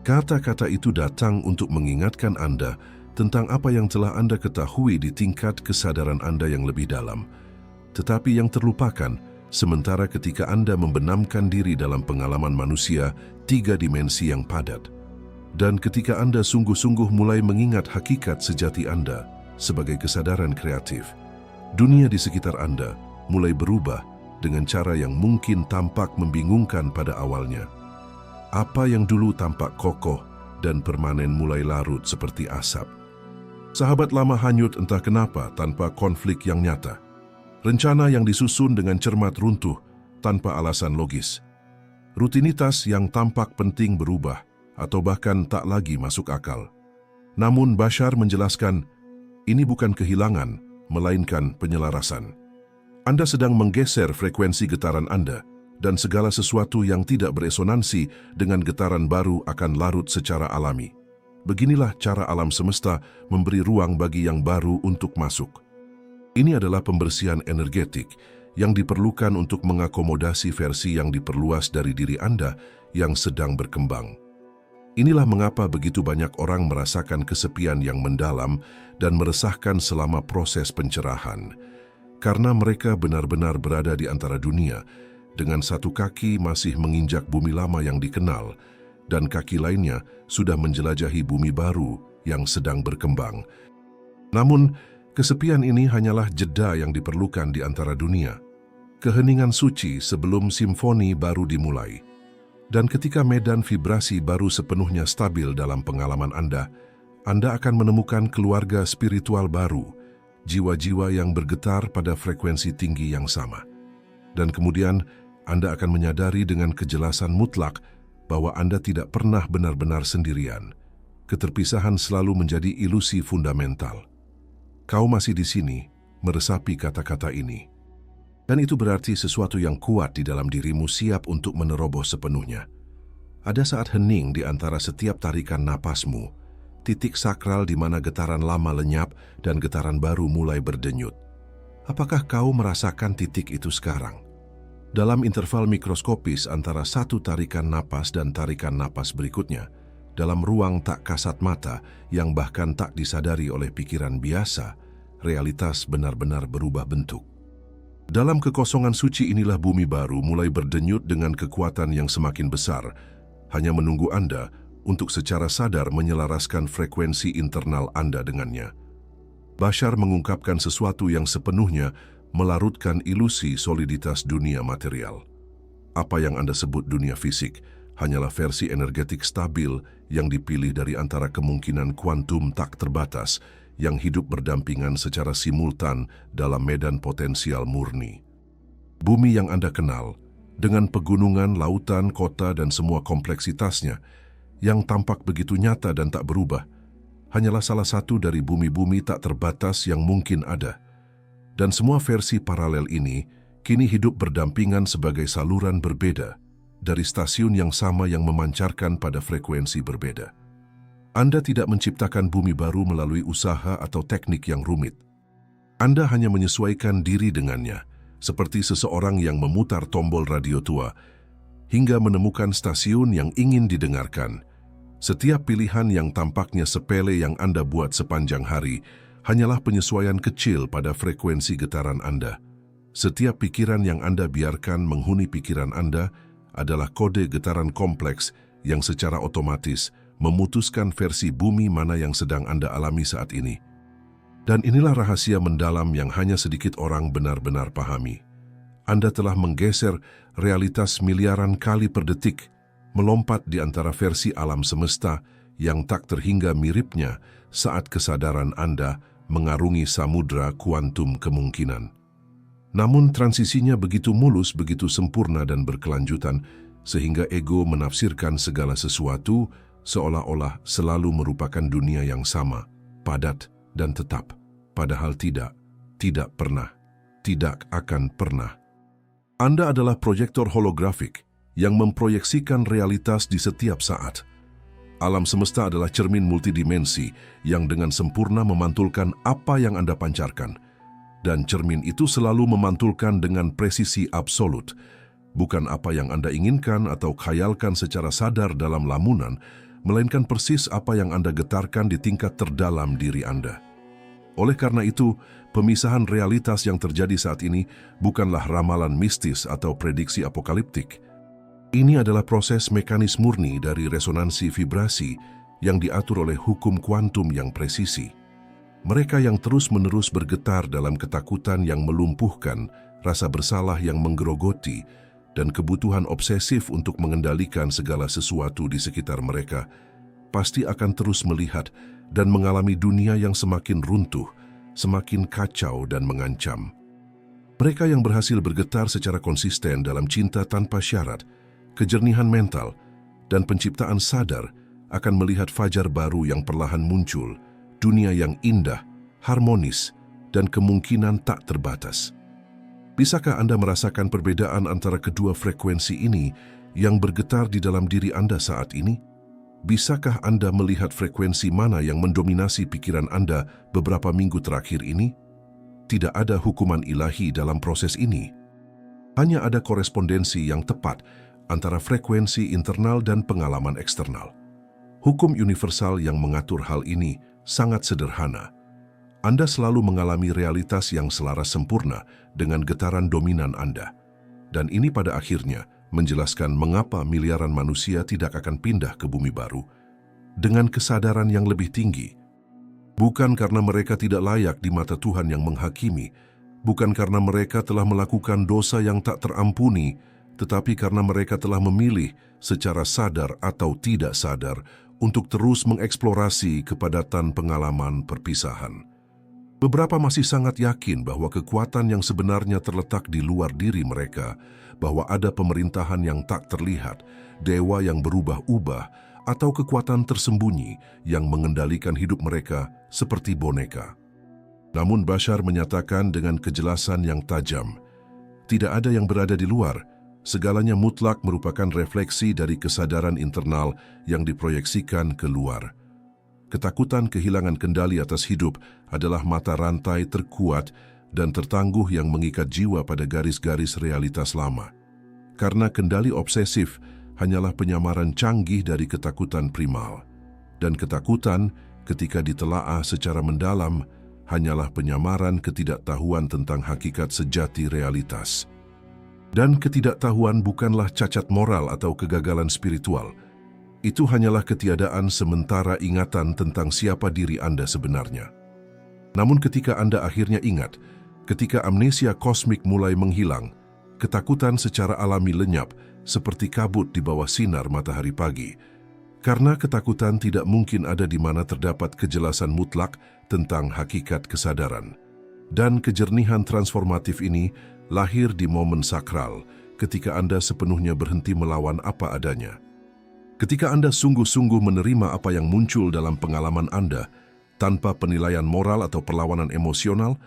A: Kata-kata itu datang untuk mengingatkan Anda tentang apa yang telah Anda ketahui di tingkat kesadaran Anda yang lebih dalam, tetapi yang terlupakan sementara ketika Anda membenamkan diri dalam pengalaman manusia 3 dimensi yang padat. Dan ketika Anda sungguh-sungguh mulai mengingat hakikat sejati Anda sebagai kesadaran kreatif, dunia di sekitar Anda mulai berubah dengan cara yang mungkin tampak membingungkan pada awalnya. Apa yang dulu tampak kokoh dan permanen mulai larut seperti asap. Sahabat lama hanyut entah kenapa tanpa konflik yang nyata. Rencana yang disusun dengan cermat runtuh tanpa alasan logis. Rutinitas yang tampak penting berubah atau bahkan tak lagi masuk akal. Namun Bashar menjelaskan, ini bukan kehilangan, melainkan penyelarasan. Anda sedang menggeser frekuensi getaran Anda, dan segala sesuatu yang tidak beresonansi dengan getaran baru akan larut secara alami. Beginilah cara alam semesta memberi ruang bagi yang baru untuk masuk. Ini adalah pembersihan energetik yang diperlukan untuk mengakomodasi versi yang diperluas dari diri Anda yang sedang berkembang. Inilah mengapa begitu banyak orang merasakan kesepian yang mendalam dan meresahkan selama proses pencerahan. Karena mereka benar-benar berada di antara dunia, dengan satu kaki masih menginjak bumi lama yang dikenal, dan kaki lainnya sudah menjelajahi bumi baru yang sedang berkembang. Namun, kesepian ini hanyalah jeda yang diperlukan di antara dunia. Keheningan suci sebelum simfoni baru dimulai. Dan ketika medan vibrasi baru sepenuhnya stabil dalam pengalaman Anda akan menemukan keluarga spiritual baru, jiwa-jiwa yang bergetar pada frekuensi tinggi yang sama. Dan kemudian Anda akan menyadari dengan kejelasan mutlak bahwa Anda tidak pernah benar-benar sendirian. Keterpisahan selalu menjadi ilusi fundamental. Kau masih di sini, meresapi kata-kata ini. Dan itu berarti sesuatu yang kuat di dalam dirimu siap untuk menerobos sepenuhnya. Ada saat hening di antara setiap tarikan napasmu, titik sakral di mana getaran lama lenyap dan getaran baru mulai berdenyut. Apakah kau merasakan titik itu sekarang? Dalam interval mikroskopis antara satu tarikan napas dan tarikan napas berikutnya, dalam ruang tak kasat mata yang bahkan tak disadari oleh pikiran biasa, realitas benar-benar berubah bentuk. Dalam kekosongan suci inilah bumi baru mulai berdenyut dengan kekuatan yang semakin besar, hanya menunggu Anda untuk secara sadar menyelaraskan frekuensi internal Anda dengannya. Bashar mengungkapkan sesuatu yang sepenuhnya melarutkan ilusi soliditas dunia material. Apa yang Anda sebut dunia fisik hanyalah versi energetik stabil yang dipilih dari antara kemungkinan kuantum tak terbatas yang hidup berdampingan secara simultan dalam medan potensial murni. Bumi yang Anda kenal, dengan pegunungan, lautan, kota, dan semua kompleksitasnya, yang tampak begitu nyata dan tak berubah, hanyalah salah satu dari bumi-bumi tak terbatas yang mungkin ada. Dan semua versi paralel ini kini hidup berdampingan sebagai saluran berbeda dari stasiun yang sama yang memancarkan pada frekuensi berbeda. Anda tidak menciptakan bumi baru melalui usaha atau teknik yang rumit. Anda hanya menyesuaikan diri dengannya, seperti seseorang yang memutar tombol radio tua, hingga menemukan stasiun yang ingin didengarkan. Setiap pilihan yang tampaknya sepele yang Anda buat sepanjang hari, hanyalah penyesuaian kecil pada frekuensi getaran Anda. Setiap pikiran yang Anda biarkan menghuni pikiran Anda adalah kode getaran kompleks yang secara otomatis memutuskan versi bumi mana yang sedang Anda alami saat ini. Dan inilah rahasia mendalam yang hanya sedikit orang benar-benar pahami. Anda telah menggeser realitas miliaran kali per detik, melompat di antara versi alam semesta yang tak terhingga miripnya saat kesadaran Anda mengarungi samudra kuantum kemungkinan. Namun transisinya begitu mulus, begitu sempurna dan berkelanjutan, sehingga ego menafsirkan segala sesuatu seolah-olah selalu merupakan dunia yang sama, padat dan tetap. Padahal tidak pernah, tidak akan pernah. Anda adalah proyektor holografik yang memproyeksikan realitas di setiap saat. Alam semesta adalah cermin multidimensi yang dengan sempurna memantulkan apa yang Anda pancarkan. Dan cermin itu selalu memantulkan dengan presisi absolut, bukan apa yang Anda inginkan atau khayalkan secara sadar dalam lamunan, melainkan persis apa yang Anda getarkan di tingkat terdalam diri Anda. Oleh karena itu, pemisahan realitas yang terjadi saat ini bukanlah ramalan mistis atau prediksi apokaliptik. Ini adalah proses mekanis murni dari resonansi vibrasi yang diatur oleh hukum kuantum yang presisi. Mereka yang terus-menerus bergetar dalam ketakutan yang melumpuhkan, rasa bersalah yang menggerogoti, dan kebutuhan obsesif untuk mengendalikan segala sesuatu di sekitar mereka, pasti akan terus melihat dan mengalami dunia yang semakin runtuh, semakin kacau dan mengancam. Mereka yang berhasil bergetar secara konsisten dalam cinta tanpa syarat, kejernihan mental, dan penciptaan sadar akan melihat fajar baru yang perlahan muncul, dunia yang indah, harmonis, dan kemungkinan tak terbatas. Bisakah Anda merasakan perbedaan antara kedua frekuensi ini yang bergetar di dalam diri Anda saat ini? Bisakah Anda melihat frekuensi mana yang mendominasi pikiran Anda beberapa minggu terakhir ini? Tidak ada hukuman ilahi dalam proses ini. Hanya ada korespondensi yang tepat antara frekuensi internal dan pengalaman eksternal. Hukum universal yang mengatur hal ini sangat sederhana. Anda selalu mengalami realitas yang selaras sempurna dengan getaran dominan Anda. Dan ini pada akhirnya menjelaskan mengapa miliaran manusia tidak akan pindah ke bumi baru dengan kesadaran yang lebih tinggi. Bukan karena mereka tidak layak di mata Tuhan yang menghakimi, bukan karena mereka telah melakukan dosa yang tak terampuni, tetapi karena mereka telah memilih secara sadar atau tidak sadar untuk terus mengeksplorasi kepadatan pengalaman perpisahan. Beberapa masih sangat yakin bahwa kekuatan yang sebenarnya terletak di luar diri mereka, bahwa ada pemerintahan yang tak terlihat, dewa yang berubah-ubah, atau kekuatan tersembunyi yang mengendalikan hidup mereka seperti boneka. Namun Bashar menyatakan dengan kejelasan yang tajam, tidak ada yang berada di luar, segalanya mutlak merupakan refleksi dari kesadaran internal yang diproyeksikan keluar. Ketakutan kehilangan kendali atas hidup adalah mata rantai terkuat dan tertangguh yang mengikat jiwa pada garis-garis realitas lama. Karena kendali obsesif hanyalah penyamaran canggih dari ketakutan primal. Dan ketakutan ketika ditelaah secara mendalam hanyalah penyamaran ketidaktahuan tentang hakikat sejati realitas. Dan ketidaktahuan bukanlah cacat moral atau kegagalan spiritual. Itu hanyalah ketiadaan sementara ingatan tentang siapa diri Anda sebenarnya. Namun ketika Anda akhirnya ingat, ketika amnesia kosmik mulai menghilang, ketakutan secara alami lenyap seperti kabut di bawah sinar matahari pagi. Karena ketakutan tidak mungkin ada di mana terdapat kejelasan mutlak tentang hakikat kesadaran. Dan kejernihan transformatif ini lahir di momen sakral ketika Anda sepenuhnya berhenti melawan apa adanya. Ketika Anda sungguh-sungguh menerima apa yang muncul dalam pengalaman Anda, tanpa penilaian moral atau perlawanan emosional,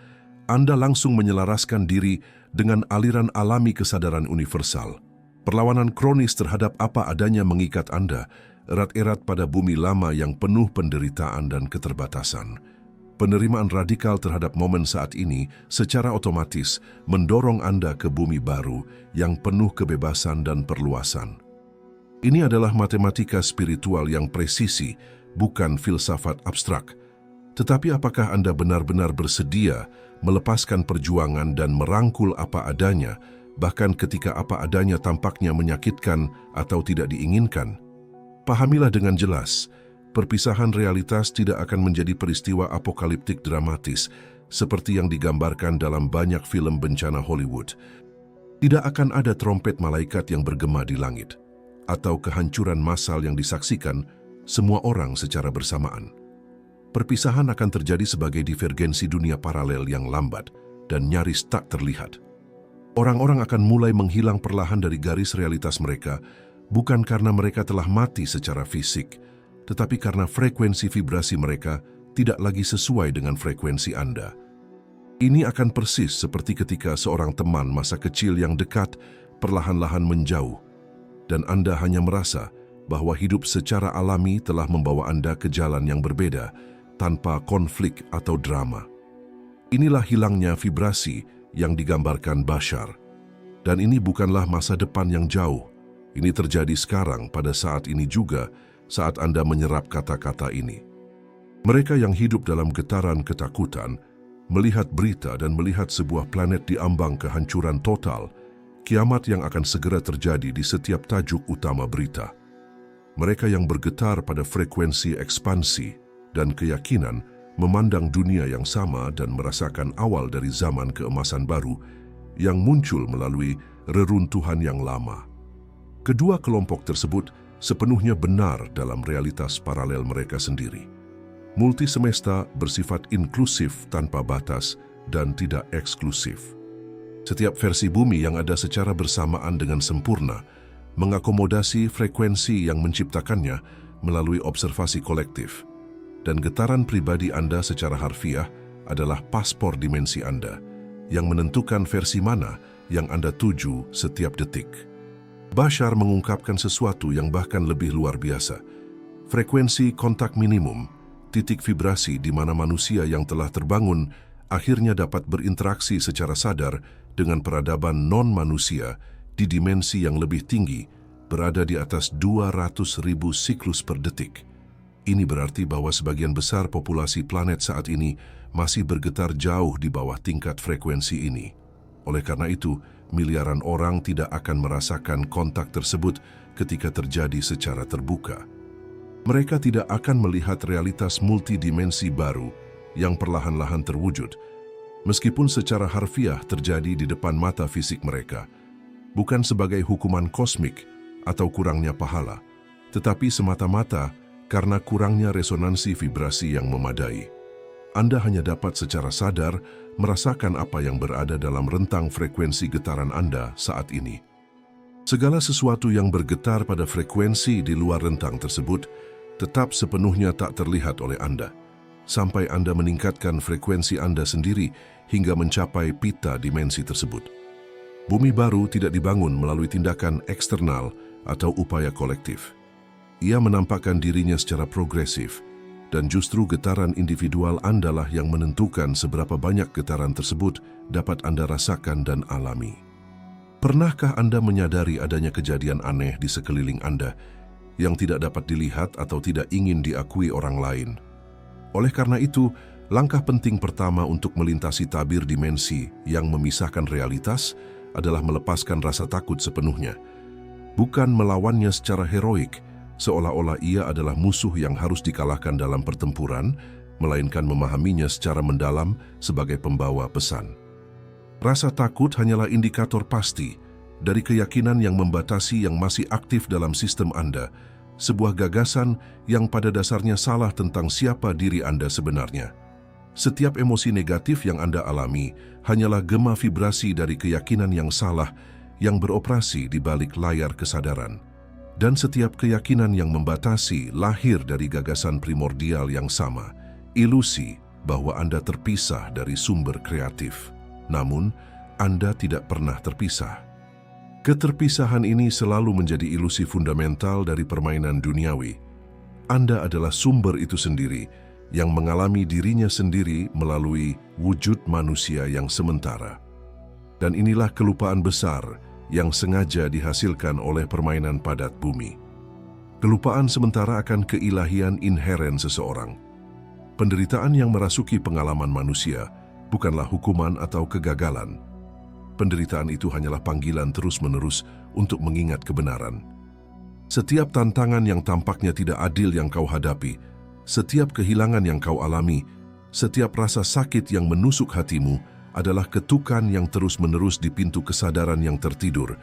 A: Anda langsung menyelaraskan diri dengan aliran alami kesadaran universal. Perlawanan kronis terhadap apa adanya mengikat Anda, erat-erat pada bumi lama yang penuh penderitaan dan keterbatasan. Penerimaan radikal terhadap momen saat ini secara otomatis mendorong Anda ke bumi baru yang penuh kebebasan dan perluasan. Ini adalah matematika spiritual yang presisi, bukan filsafat abstrak. Tetapi apakah Anda benar-benar bersedia melepaskan perjuangan dan merangkul apa adanya, bahkan ketika apa adanya tampaknya menyakitkan atau tidak diinginkan? Pahamilah dengan jelas, perpisahan realitas tidak akan menjadi peristiwa apokaliptik dramatis seperti yang digambarkan dalam banyak film bencana Hollywood. Tidak akan ada trompet malaikat yang bergema di langit, atau kehancuran massal yang disaksikan semua orang secara bersamaan. Perpisahan akan terjadi sebagai divergensi dunia paralel yang lambat dan nyaris tak terlihat. Orang-orang akan mulai menghilang perlahan dari garis realitas mereka, bukan karena mereka telah mati secara fisik, tetapi karena frekuensi vibrasi mereka tidak lagi sesuai dengan frekuensi Anda. Ini akan persis seperti ketika seorang teman masa kecil yang dekat perlahan-lahan menjauh, dan Anda hanya merasa bahwa hidup secara alami telah membawa Anda ke jalan yang berbeda, tanpa konflik atau drama. Inilah hilangnya vibrasi yang digambarkan Bashar. Dan ini bukanlah masa depan yang jauh. Ini terjadi sekarang pada saat ini juga, saat Anda menyerap kata-kata ini. Mereka yang hidup dalam getaran ketakutan, melihat berita dan melihat sebuah planet diambang kehancuran total, kiamat yang akan segera terjadi di setiap tajuk utama berita. Mereka yang bergetar pada frekuensi ekspansi dan keyakinan memandang dunia yang sama dan merasakan awal dari zaman keemasan baru yang muncul melalui reruntuhan yang lama. Kedua kelompok tersebut sepenuhnya benar dalam realitas paralel mereka sendiri. Multisemesta bersifat inklusif tanpa batas dan tidak eksklusif. Setiap versi bumi yang ada secara bersamaan dengan sempurna mengakomodasi frekuensi yang menciptakannya melalui observasi kolektif. Dan getaran pribadi Anda secara harfiah adalah paspor dimensi Anda yang menentukan versi mana yang Anda tuju setiap detik. Bashar mengungkapkan sesuatu yang bahkan lebih luar biasa. Frekuensi kontak minimum, titik vibrasi di mana manusia yang telah terbangun akhirnya dapat berinteraksi secara sadar dengan peradaban non-manusia di dimensi yang lebih tinggi, berada di atas 200.000 siklus per detik. Ini berarti bahwa sebagian besar populasi planet saat ini masih bergetar jauh di bawah tingkat frekuensi ini. Oleh karena itu, miliaran orang tidak akan merasakan kontak tersebut ketika terjadi secara terbuka. Mereka tidak akan melihat realitas multidimensi baru yang perlahan-lahan terwujud, meskipun secara harfiah terjadi di depan mata fisik mereka, bukan sebagai hukuman kosmik atau kurangnya pahala, tetapi semata-mata karena kurangnya resonansi vibrasi yang memadai. Anda hanya dapat secara sadar merasakan apa yang berada dalam rentang frekuensi getaran Anda saat ini. Segala sesuatu yang bergetar pada frekuensi di luar rentang tersebut tetap sepenuhnya tak terlihat oleh Anda, sampai Anda meningkatkan frekuensi Anda sendiri hingga mencapai pita dimensi tersebut. Bumi baru tidak dibangun melalui tindakan eksternal atau upaya kolektif. Ia menampakkan dirinya secara progresif, dan justru getaran individual Anda lah yang menentukan seberapa banyak getaran tersebut dapat Anda rasakan dan alami. Pernahkah Anda menyadari adanya kejadian aneh di sekeliling Anda yang tidak dapat dilihat atau tidak ingin diakui orang lain? Oleh karena itu, langkah penting pertama untuk melintasi tabir dimensi yang memisahkan realitas adalah melepaskan rasa takut sepenuhnya. Bukan melawannya secara heroik, seolah-olah ia adalah musuh yang harus dikalahkan dalam pertempuran, melainkan memahaminya secara mendalam sebagai pembawa pesan. Rasa takut hanyalah indikator pasti dari keyakinan yang membatasi yang masih aktif dalam sistem Anda, sebuah gagasan yang pada dasarnya salah tentang siapa diri Anda sebenarnya. Setiap emosi negatif yang Anda alami hanyalah gema vibrasi dari keyakinan yang salah yang beroperasi di balik layar kesadaran. Dan setiap keyakinan yang membatasi lahir dari gagasan primordial yang sama, ilusi bahwa Anda terpisah dari sumber kreatif. Namun, Anda tidak pernah terpisah. Keterpisahan ini selalu menjadi ilusi fundamental dari permainan duniawi. Anda adalah sumber itu sendiri yang mengalami dirinya sendiri melalui wujud manusia yang sementara. Dan inilah kelupaan besar yang sengaja dihasilkan oleh permainan padat bumi. Kelupaan sementara akan keilahian inheren seseorang. Penderitaan yang merasuki pengalaman manusia bukanlah hukuman atau kegagalan. Penderitaan itu hanyalah panggilan terus-menerus untuk mengingat kebenaran. Setiap tantangan yang tampaknya tidak adil yang kau hadapi, setiap kehilangan yang kau alami, setiap rasa sakit yang menusuk hatimu adalah ketukan yang terus-menerus di pintu kesadaran yang tertidur,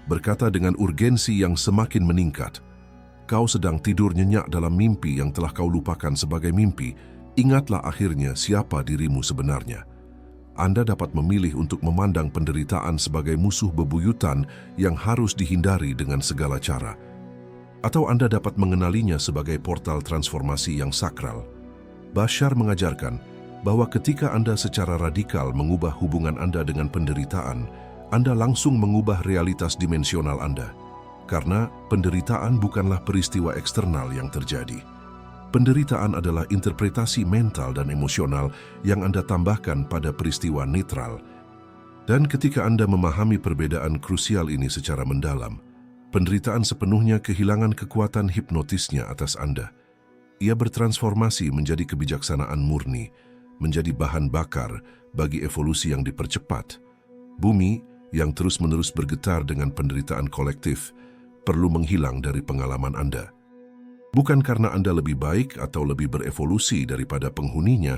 A: berkata dengan urgensi yang semakin meningkat. Kau sedang tidur nyenyak dalam mimpi yang telah kau lupakan sebagai mimpi. Ingatlah akhirnya siapa dirimu sebenarnya. Anda dapat memilih untuk memandang penderitaan sebagai musuh bebuyutan yang harus dihindari dengan segala cara. Atau Anda dapat mengenalinya sebagai portal transformasi yang sakral. Bashar mengajarkan bahwa ketika Anda secara radikal mengubah hubungan Anda dengan penderitaan, Anda langsung mengubah realitas dimensional Anda. Karena penderitaan bukanlah peristiwa eksternal yang terjadi. Penderitaan adalah interpretasi mental dan emosional yang Anda tambahkan pada peristiwa netral. Dan ketika Anda memahami perbedaan krusial ini secara mendalam, penderitaan sepenuhnya kehilangan kekuatan hipnotisnya atas Anda. Ia bertransformasi menjadi kebijaksanaan murni, menjadi bahan bakar bagi evolusi yang dipercepat. Bumi yang terus-menerus bergetar dengan penderitaan kolektif perlu menghilang dari pengalaman Anda. Bukan karena Anda lebih baik atau lebih berevolusi daripada penghuninya,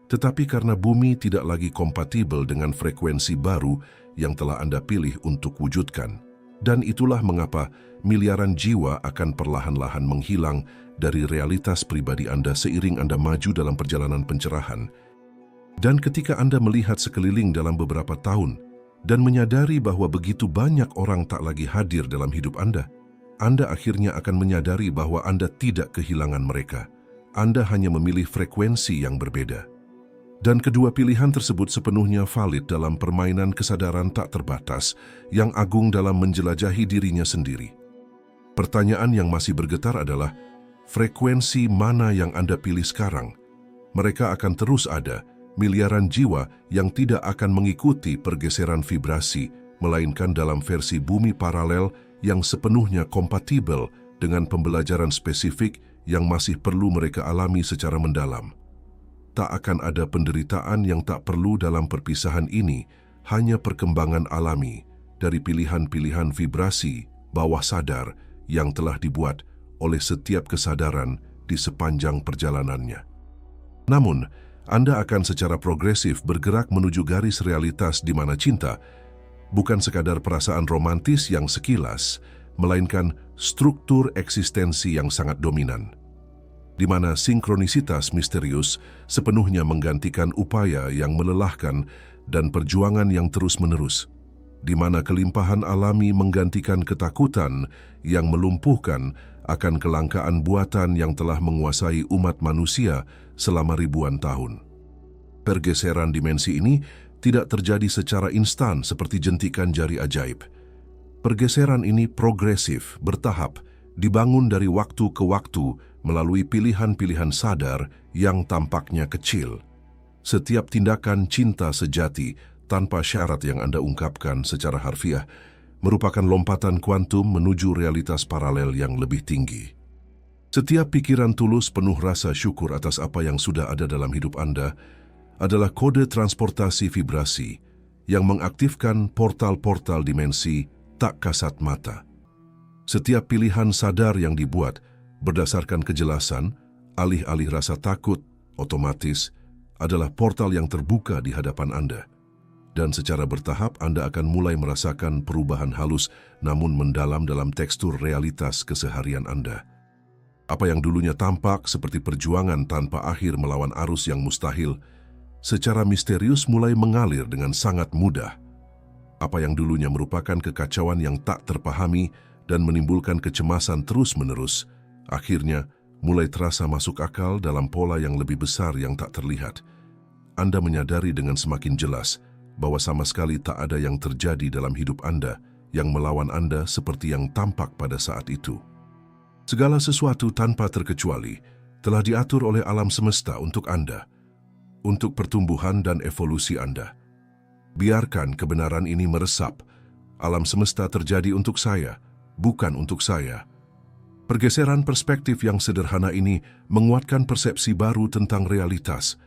A: tetapi karena bumi tidak lagi kompatibel dengan frekuensi baru yang telah Anda pilih untuk wujudkan. Dan itulah mengapa miliaran jiwa akan perlahan-lahan menghilang dari realitas pribadi Anda seiring Anda maju dalam perjalanan pencerahan. Dan ketika Anda melihat sekeliling dalam beberapa tahun dan menyadari bahwa begitu banyak orang tak lagi hadir dalam hidup Anda akhirnya akan menyadari bahwa Anda tidak kehilangan mereka. Anda hanya memilih frekuensi yang berbeda. Dan kedua pilihan tersebut sepenuhnya valid dalam permainan kesadaran tak terbatas yang agung dalam menjelajahi dirinya sendiri. Pertanyaan yang masih bergetar adalah, frekuensi mana yang Anda pilih sekarang? Mereka akan terus ada, miliaran jiwa yang tidak akan mengikuti pergeseran vibrasi, melainkan dalam versi bumi paralel yang sepenuhnya kompatibel dengan pembelajaran spesifik yang masih perlu mereka alami secara mendalam. Tak akan ada penderitaan yang tak perlu dalam perpisahan ini, hanya perkembangan alami dari pilihan-pilihan vibrasi bawah sadar yang telah dibuat oleh setiap kesadaran di sepanjang perjalanannya. Namun, Anda akan secara progresif bergerak menuju garis realitas di mana cinta bukan sekadar perasaan romantis yang sekilas, melainkan struktur eksistensi yang sangat dominan, di mana sinkronisitas misterius sepenuhnya menggantikan upaya yang melelahkan dan perjuangan yang terus-menerus, di mana kelimpahan alami menggantikan ketakutan yang melumpuhkan akan kelangkaan buatan yang telah menguasai umat manusia selama ribuan tahun. Pergeseran dimensi ini tidak terjadi secara instan seperti jentikan jari ajaib. Pergeseran ini progresif, bertahap, dibangun dari waktu ke waktu melalui pilihan-pilihan sadar yang tampaknya kecil. Setiap tindakan cinta sejati tanpa syarat yang Anda ungkapkan secara harfiah merupakan lompatan kuantum menuju realitas paralel yang lebih tinggi. Setiap pikiran tulus penuh rasa syukur atas apa yang sudah ada dalam hidup Anda adalah kode transportasi vibrasi yang mengaktifkan portal-portal dimensi tak kasat mata. Setiap pilihan sadar yang dibuat berdasarkan kejelasan, alih-alih rasa takut, otomatis adalah portal yang terbuka di hadapan Anda. Dan secara bertahap Anda akan mulai merasakan perubahan halus namun mendalam dalam tekstur realitas keseharian Anda. Apa yang dulunya tampak seperti perjuangan tanpa akhir melawan arus yang mustahil, secara misterius mulai mengalir dengan sangat mudah. Apa yang dulunya merupakan kekacauan yang tak terpahami dan menimbulkan kecemasan terus-menerus, akhirnya mulai terasa masuk akal dalam pola yang lebih besar yang tak terlihat. Anda menyadari dengan semakin jelas bahwa sama sekali tak ada yang terjadi dalam hidup Anda yang melawan Anda seperti yang tampak pada saat itu. Segala sesuatu tanpa terkecuali telah diatur oleh alam semesta untuk Anda, untuk pertumbuhan dan evolusi Anda. Biarkan kebenaran ini meresap. Alam semesta terjadi untuk saya, bukan untuk saya. Pergeseran perspektif yang sederhana ini menguatkan persepsi baru tentang realitas.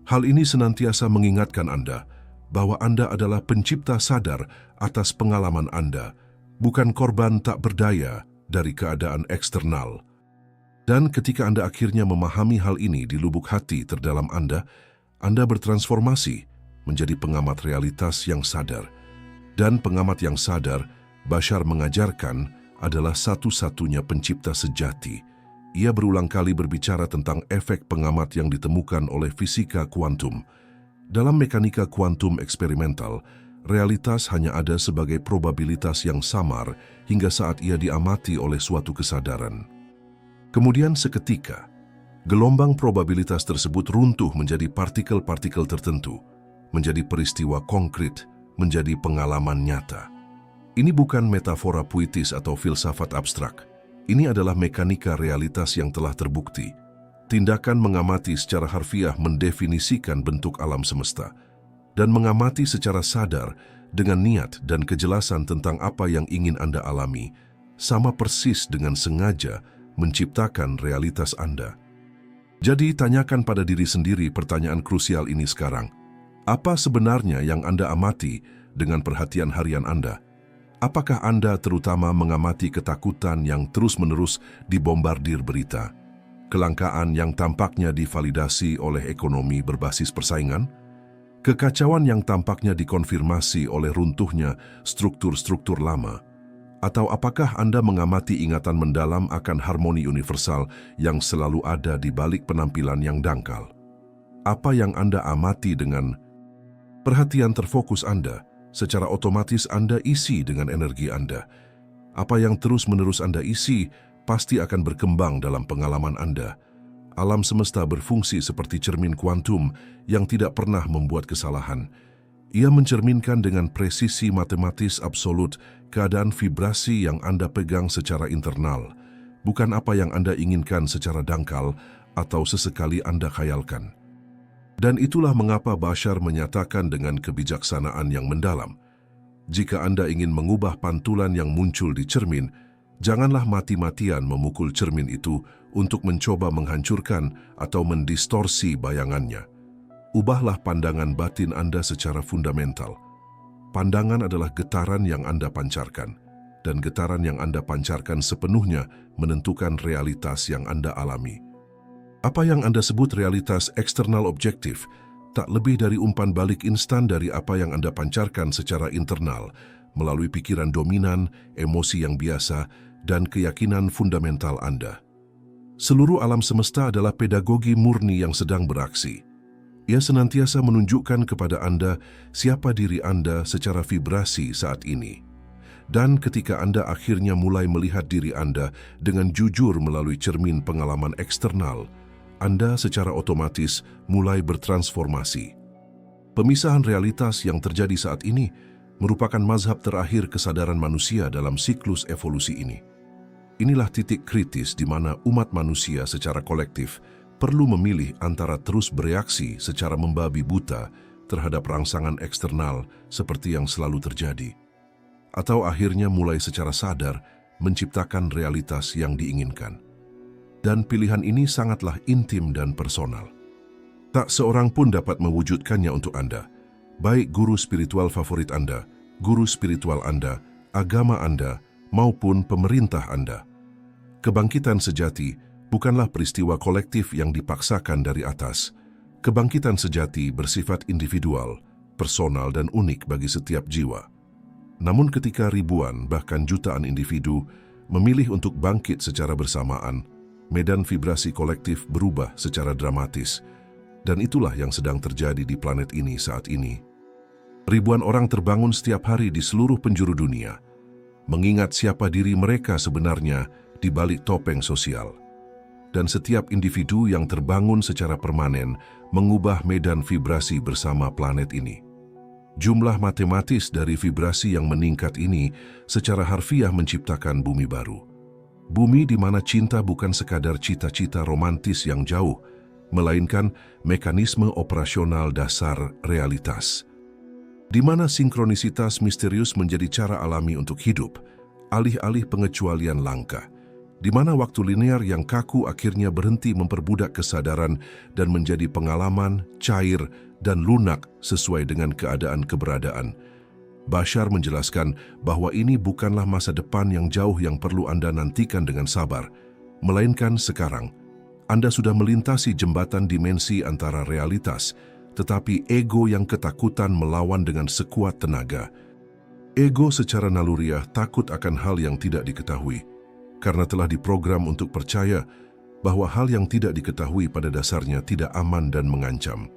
A: Hal ini senantiasa mengingatkan Anda bahwa Anda adalah pencipta sadar atas pengalaman Anda, bukan korban tak berdaya dari keadaan eksternal. Dan ketika Anda akhirnya memahami hal ini di lubuk hati terdalam Anda bertransformasi menjadi pengamat realitas yang sadar. Dan pengamat yang sadar, Bashar mengajarkan, adalah satu-satunya pencipta sejati. Ia berulang kali berbicara tentang efek pengamat yang ditemukan oleh fisika kuantum. Dalam mekanika kuantum eksperimental, realitas hanya ada sebagai probabilitas yang samar hingga saat ia diamati oleh suatu kesadaran. Kemudian seketika, gelombang probabilitas tersebut runtuh menjadi partikel-partikel tertentu, menjadi peristiwa konkret, menjadi pengalaman nyata. Ini bukan metafora puitis atau filsafat abstrak. Ini adalah mekanika realitas yang telah terbukti. Tindakan mengamati secara harfiah mendefinisikan bentuk alam semesta, dan mengamati secara sadar dengan niat dan kejelasan tentang apa yang ingin Anda alami, sama persis dengan sengaja menciptakan realitas Anda. Jadi, tanyakan pada diri sendiri pertanyaan krusial ini sekarang. Apa sebenarnya yang Anda amati dengan perhatian harian Anda? Apakah Anda terutama mengamati ketakutan yang terus-menerus dibombardir berita? Kelangkaan yang tampaknya divalidasi oleh ekonomi berbasis persaingan? Kekacauan yang tampaknya dikonfirmasi oleh runtuhnya struktur-struktur lama? Atau apakah Anda mengamati ingatan mendalam akan harmoni universal yang selalu ada di balik penampilan yang dangkal? Apa yang Anda amati dengan perhatian terfokus Anda, secara otomatis Anda isi dengan energi Anda. Apa yang terus-menerus Anda isi pasti akan berkembang dalam pengalaman Anda. Alam semesta berfungsi seperti cermin kuantum yang tidak pernah membuat kesalahan. Ia mencerminkan dengan presisi matematis absolut keadaan vibrasi yang Anda pegang secara internal, bukan apa yang Anda inginkan secara dangkal atau sesekali Anda khayalkan. Dan itulah mengapa Bashar menyatakan dengan kebijaksanaan yang mendalam, jika Anda ingin mengubah pantulan yang muncul di cermin, janganlah mati-matian memukul cermin itu untuk mencoba menghancurkan atau mendistorsi bayangannya. Ubahlah pandangan batin Anda secara fundamental. Pandangan adalah getaran yang Anda pancarkan, dan getaran yang Anda pancarkan sepenuhnya menentukan realitas yang Anda alami. Apa yang Anda sebut realitas eksternal objektif tak lebih dari umpan balik instan dari apa yang Anda pancarkan secara internal melalui pikiran dominan, emosi yang biasa, dan keyakinan fundamental Anda. Seluruh alam semesta adalah pedagogi murni yang sedang beraksi. Ia senantiasa menunjukkan kepada Anda siapa diri Anda secara vibrasi saat ini. Dan ketika Anda akhirnya mulai melihat diri Anda dengan jujur melalui cermin pengalaman eksternal, Anda secara otomatis mulai bertransformasi. Pemisahan realitas yang terjadi saat ini merupakan mazhab terakhir kesadaran manusia dalam siklus evolusi ini. Inilah titik kritis di mana umat manusia secara kolektif perlu memilih antara terus bereaksi secara membabi buta terhadap rangsangan eksternal seperti yang selalu terjadi, atau akhirnya mulai secara sadar menciptakan realitas yang diinginkan. Dan pilihan ini sangatlah intim dan personal. Tak seorang pun dapat mewujudkannya untuk Anda, baik guru spiritual favorit Anda, guru spiritual Anda, agama Anda, maupun pemerintah Anda. Kebangkitan sejati bukanlah peristiwa kolektif yang dipaksakan dari atas. Kebangkitan sejati bersifat individual, personal, dan unik bagi setiap jiwa. Namun ketika ribuan, bahkan jutaan individu memilih untuk bangkit secara bersamaan, medan vibrasi kolektif berubah secara dramatis. Dan itulah yang sedang terjadi di planet ini saat ini. Ribuan orang terbangun setiap hari di seluruh penjuru dunia, mengingat siapa diri mereka sebenarnya di balik topeng sosial. Dan setiap individu yang terbangun secara permanen mengubah medan vibrasi bersama planet ini. Jumlah matematis dari vibrasi yang meningkat ini secara harfiah menciptakan bumi baru. Bumi di mana cinta bukan sekadar cita-cita romantis yang jauh, melainkan mekanisme operasional dasar realitas. Di mana sinkronisitas misterius menjadi cara alami untuk hidup, alih-alih pengecualian langka. Di mana waktu linear yang kaku akhirnya berhenti memperbudak kesadaran dan menjadi pengalaman, cair, dan lunak sesuai dengan keadaan keberadaan. Bashar menjelaskan bahwa ini bukanlah masa depan yang jauh yang perlu Anda nantikan dengan sabar, melainkan sekarang. Anda sudah melintasi jembatan dimensi antara realitas, tetapi ego yang ketakutan melawan dengan sekuat tenaga. Ego secara naluriah takut akan hal yang tidak diketahui, karena telah diprogram untuk percaya bahwa hal yang tidak diketahui pada dasarnya tidak aman dan mengancam.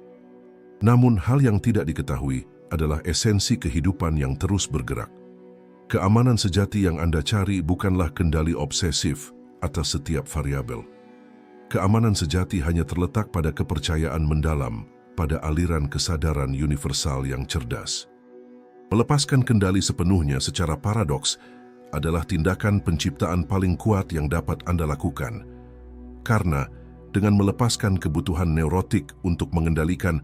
A: Namun hal yang tidak diketahui adalah esensi kehidupan yang terus bergerak. Keamanan sejati yang Anda cari bukanlah kendali obsesif atas setiap variabel. Keamanan sejati hanya terletak pada kepercayaan mendalam pada aliran kesadaran universal yang cerdas. Melepaskan kendali sepenuhnya secara paradoks adalah tindakan penciptaan paling kuat yang dapat Anda lakukan. Karena dengan melepaskan kebutuhan neurotik untuk mengendalikan,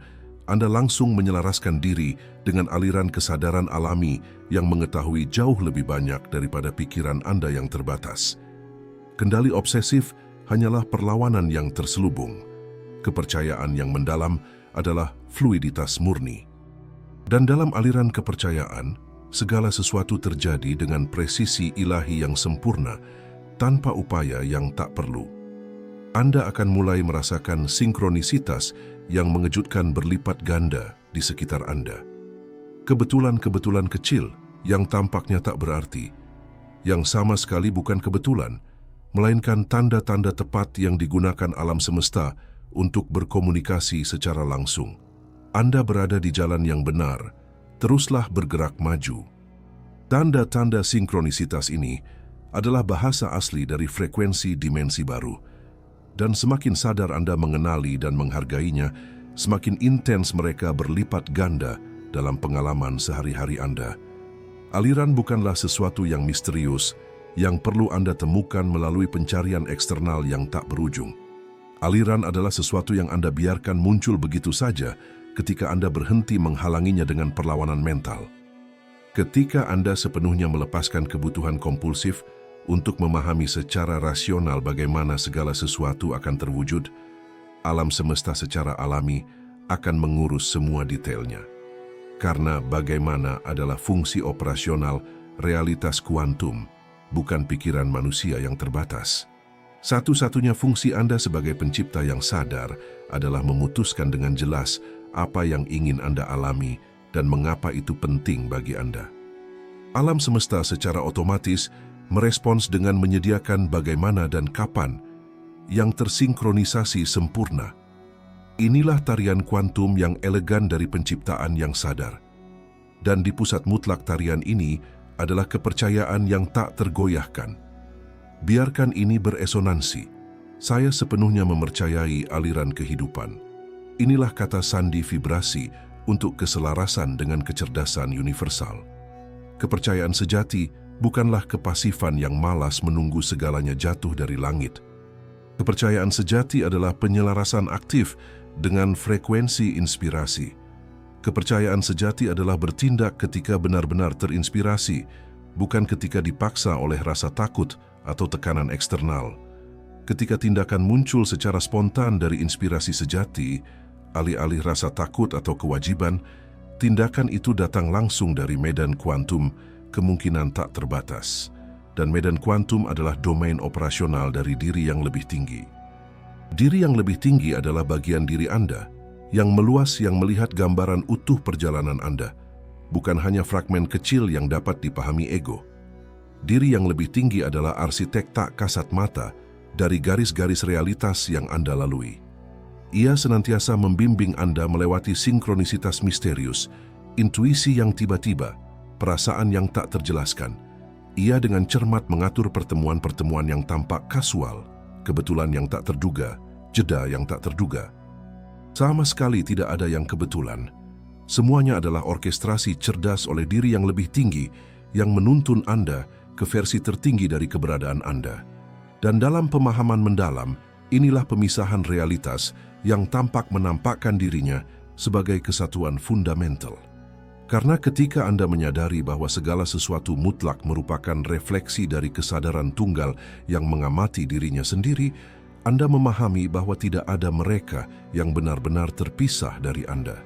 A: Anda langsung menyelaraskan diri dengan aliran kesadaran alami yang mengetahui jauh lebih banyak daripada pikiran Anda yang terbatas. Kendali obsesif hanyalah perlawanan yang terselubung. Kepercayaan yang mendalam adalah fluiditas murni. Dan dalam aliran kepercayaan, segala sesuatu terjadi dengan presisi ilahi yang sempurna, tanpa upaya yang tak perlu. Anda akan mulai merasakan sinkronisitas yang mengejutkan berlipat ganda di sekitar Anda. Kebetulan-kebetulan kecil yang tampaknya tak berarti, yang sama sekali bukan kebetulan, melainkan tanda-tanda tepat yang digunakan alam semesta untuk berkomunikasi secara langsung. Anda berada di jalan yang benar, teruslah bergerak maju. Tanda-tanda sinkronisitas ini adalah bahasa asli dari frekuensi dimensi baru. Dan semakin sadar Anda mengenali dan menghargainya, semakin intens mereka berlipat ganda dalam pengalaman sehari-hari Anda. Aliran bukanlah sesuatu yang misterius, yang perlu Anda temukan melalui pencarian eksternal yang tak berujung. Aliran adalah sesuatu yang Anda biarkan muncul begitu saja ketika Anda berhenti menghalanginya dengan perlawanan mental. Ketika Anda sepenuhnya melepaskan kebutuhan kompulsif untuk memahami secara rasional bagaimana segala sesuatu akan terwujud, alam semesta secara alami akan mengurus semua detailnya. Karena bagaimana adalah fungsi operasional realitas kuantum, bukan pikiran manusia yang terbatas. Satu-satunya fungsi Anda sebagai pencipta yang sadar adalah memutuskan dengan jelas apa yang ingin Anda alami dan mengapa itu penting bagi Anda. Alam semesta secara otomatis merespons dengan menyediakan bagaimana dan kapan yang tersinkronisasi sempurna. Inilah tarian kuantum yang elegan dari penciptaan yang sadar. Dan di pusat mutlak tarian ini adalah kepercayaan yang tak tergoyahkan. Biarkan ini beresonansi. Saya sepenuhnya mempercayai aliran kehidupan. Inilah kata sandi vibrasi untuk keselarasan dengan kecerdasan universal. Kepercayaan sejati bukanlah kepasifan yang malas menunggu segalanya jatuh dari langit. Kepercayaan sejati adalah penyelarasan aktif dengan frekuensi inspirasi. Kepercayaan sejati adalah bertindak ketika benar-benar terinspirasi, bukan ketika dipaksa oleh rasa takut atau tekanan eksternal. Ketika tindakan muncul secara spontan dari inspirasi sejati, alih-alih rasa takut atau kewajiban, tindakan itu datang langsung dari medan kuantum, kemungkinan tak terbatas. Dan medan kuantum adalah domain operasional dari diri yang lebih tinggi. Diri yang lebih tinggi adalah bagian diri Anda, yang meluas yang melihat gambaran utuh perjalanan Anda, bukan hanya fragmen kecil yang dapat dipahami ego. Diri yang lebih tinggi adalah arsitek tak kasat mata dari garis-garis realitas yang Anda lalui. Ia senantiasa membimbing Anda melewati sinkronisitas misterius, intuisi yang tiba-tiba, perasaan yang tak terjelaskan. Ia dengan cermat mengatur pertemuan-pertemuan yang tampak kasual, kebetulan yang tak terduga, jeda yang tak terduga. Sama sekali tidak ada yang kebetulan. Semuanya adalah orkestrasi cerdas oleh diri yang lebih tinggi yang menuntun Anda ke versi tertinggi dari keberadaan Anda. Dan dalam pemahaman mendalam, inilah pemisahan realitas yang tampak menampakkan dirinya sebagai kesatuan fundamental. Karena ketika Anda menyadari bahwa segala sesuatu mutlak merupakan refleksi dari kesadaran tunggal yang mengamati dirinya sendiri, Anda memahami bahwa tidak ada mereka yang benar-benar terpisah dari Anda.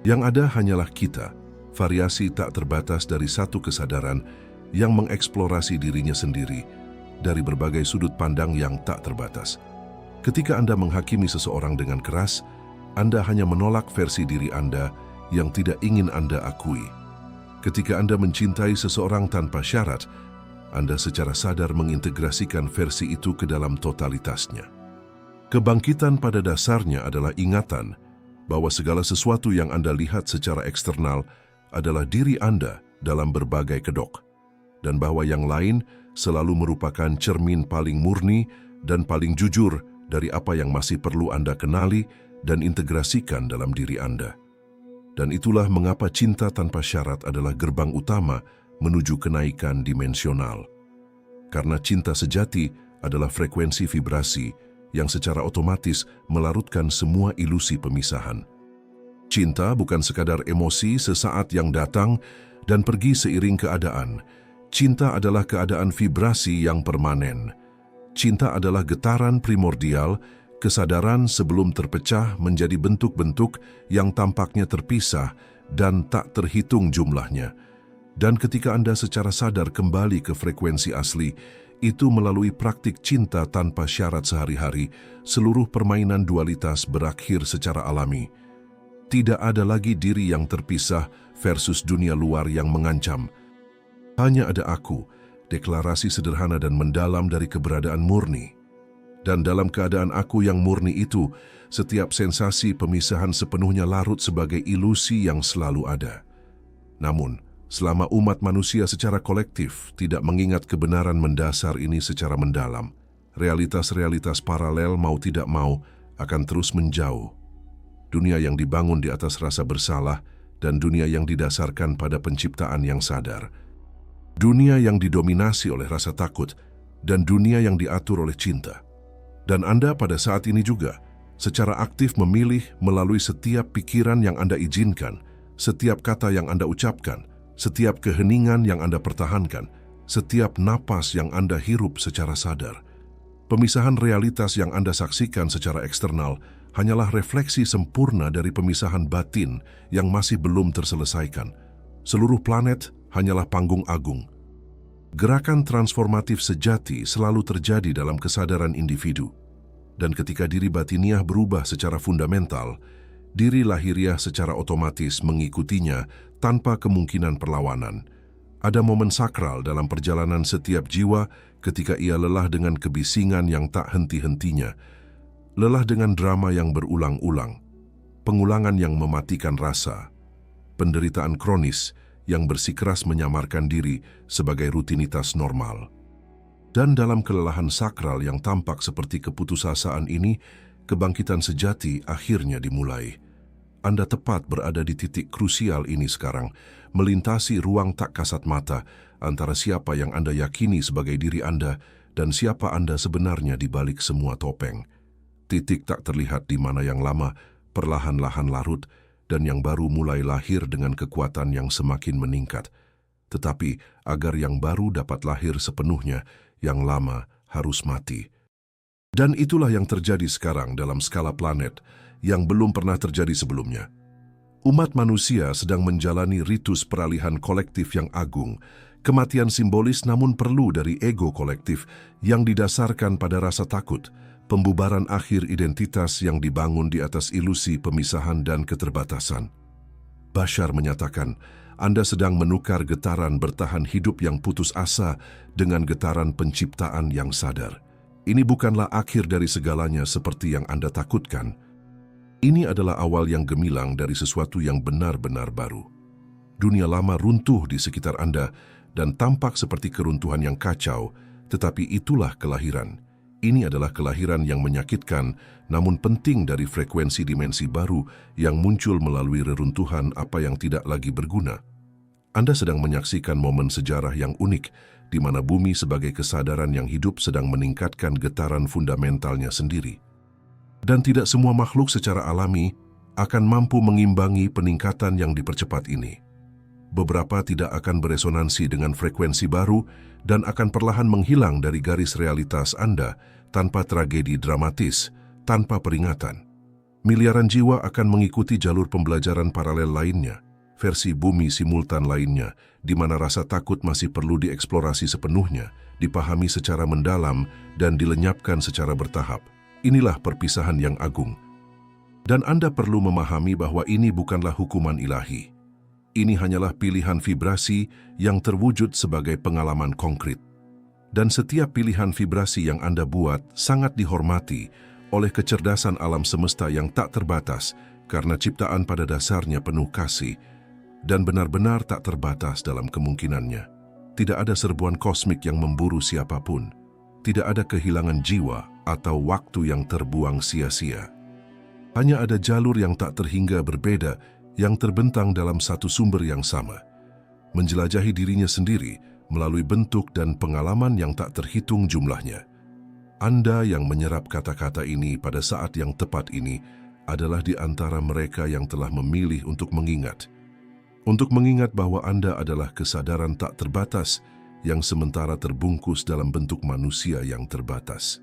A: Yang ada hanyalah kita, variasi tak terbatas dari satu kesadaran yang mengeksplorasi dirinya sendiri dari berbagai sudut pandang yang tak terbatas. Ketika Anda menghakimi seseorang dengan keras, Anda hanya menolak versi diri Anda yang tidak ingin Anda akui. Ketika Anda mencintai seseorang tanpa syarat, Anda secara sadar mengintegrasikan versi itu ke dalam totalitasnya. Kebangkitan pada dasarnya adalah ingatan bahwa segala sesuatu yang Anda lihat secara eksternal adalah diri Anda dalam berbagai kedok, dan bahwa yang lain selalu merupakan cermin paling murni dan paling jujur dari apa yang masih perlu Anda kenali dan integrasikan dalam diri Anda. Dan itulah mengapa cinta tanpa syarat adalah gerbang utama menuju kenaikan dimensional. Karena cinta sejati adalah frekuensi vibrasi yang secara otomatis melarutkan semua ilusi pemisahan. Cinta bukan sekadar emosi sesaat yang datang dan pergi seiring keadaan. Cinta adalah keadaan vibrasi yang permanen. Cinta adalah getaran primordial, kesadaran sebelum terpecah menjadi bentuk-bentuk yang tampaknya terpisah dan tak terhitung jumlahnya. Dan ketika Anda secara sadar kembali ke frekuensi asli, itu melalui praktik cinta tanpa syarat sehari-hari, seluruh permainan dualitas berakhir secara alami. Tidak ada lagi diri yang terpisah versus dunia luar yang mengancam. Hanya ada aku, deklarasi sederhana dan mendalam dari keberadaan murni. Dan dalam keadaan aku yang murni itu, setiap sensasi pemisahan sepenuhnya larut sebagai ilusi yang selalu ada. Namun, selama umat manusia secara kolektif tidak mengingat kebenaran mendasar ini secara mendalam, realitas-realitas paralel mau tidak mau akan terus menjauh. Dunia yang dibangun di atas rasa bersalah dan dunia yang didasarkan pada penciptaan yang sadar. Dunia yang didominasi oleh rasa takut dan dunia yang diatur oleh cinta. Dan Anda pada saat ini juga secara aktif memilih melalui setiap pikiran yang Anda izinkan, setiap kata yang Anda ucapkan, setiap keheningan yang Anda pertahankan, setiap napas yang Anda hirup secara sadar. Pemisahan realitas yang Anda saksikan secara eksternal hanyalah refleksi sempurna dari pemisahan batin yang masih belum terselesaikan. Seluruh planet hanyalah panggung agung. Gerakan transformatif sejati selalu terjadi dalam kesadaran individu. Dan ketika diri batiniah berubah secara fundamental, diri lahiriah secara otomatis mengikutinya tanpa kemungkinan perlawanan. Ada momen sakral dalam perjalanan setiap jiwa ketika ia lelah dengan kebisingan yang tak henti-hentinya, lelah dengan drama yang berulang-ulang, pengulangan yang mematikan rasa, penderitaan kronis yang bersikeras menyamarkan diri sebagai rutinitas normal. Dan dalam kelelahan sakral yang tampak seperti keputusasaan ini, kebangkitan sejati akhirnya dimulai. Anda tepat berada di titik krusial ini sekarang, melintasi ruang tak kasat mata antara siapa yang Anda yakini sebagai diri Anda dan siapa Anda sebenarnya di balik semua topeng. Titik tak terlihat di mana yang lama perlahan-lahan larut dan yang baru mulai lahir dengan kekuatan yang semakin meningkat. Tetapi agar yang baru dapat lahir sepenuhnya, yang lama harus mati. Dan itulah yang terjadi sekarang dalam skala planet yang belum pernah terjadi sebelumnya. Umat manusia sedang menjalani ritus peralihan kolektif yang agung, kematian simbolis namun perlu dari ego kolektif yang didasarkan pada rasa takut, pembubaran akhir identitas yang dibangun di atas ilusi pemisahan dan keterbatasan. Bashar menyatakan, Anda sedang menukar getaran bertahan hidup yang putus asa dengan getaran penciptaan yang sadar. Ini bukanlah akhir dari segalanya seperti yang Anda takutkan. Ini adalah awal yang gemilang dari sesuatu yang benar-benar baru. Dunia lama runtuh di sekitar Anda dan tampak seperti keruntuhan yang kacau, tetapi itulah kelahiran. Ini adalah kelahiran yang menyakitkan, namun penting dari frekuensi dimensi baru yang muncul melalui reruntuhan apa yang tidak lagi berguna. Anda sedang menyaksikan momen sejarah yang unik, di mana bumi sebagai kesadaran yang hidup sedang meningkatkan getaran fundamentalnya sendiri. Dan tidak semua makhluk secara alami akan mampu mengimbangi peningkatan yang dipercepat ini. Beberapa tidak akan beresonansi dengan frekuensi baru dan akan perlahan menghilang dari garis realitas Anda tanpa tragedi dramatis, tanpa peringatan. Miliaran jiwa akan mengikuti jalur pembelajaran paralel lainnya, versi bumi simultan lainnya, di mana rasa takut masih perlu dieksplorasi sepenuhnya, dipahami secara mendalam, dan dilenyapkan secara bertahap. Inilah perpisahan yang agung. Dan Anda perlu memahami bahwa ini bukanlah hukuman ilahi. Ini hanyalah pilihan vibrasi yang terwujud sebagai pengalaman konkret. Dan setiap pilihan vibrasi yang Anda buat sangat dihormati oleh kecerdasan alam semesta yang tak terbatas, karena ciptaan pada dasarnya penuh kasih dan benar-benar tak terbatas dalam kemungkinannya. Tidak ada serbuan kosmik yang memburu siapapun. Tidak ada kehilangan jiwa atau waktu yang terbuang sia-sia. Hanya ada jalur yang tak terhingga berbeda yang terbentang dalam satu sumber yang sama, menjelajahi dirinya sendiri melalui bentuk dan pengalaman yang tak terhitung jumlahnya. Anda yang menyerap kata-kata ini pada saat yang tepat ini adalah di antara mereka yang telah memilih untuk mengingat. Untuk mengingat bahwa Anda adalah kesadaran tak terbatas yang sementara terbungkus dalam bentuk manusia yang terbatas.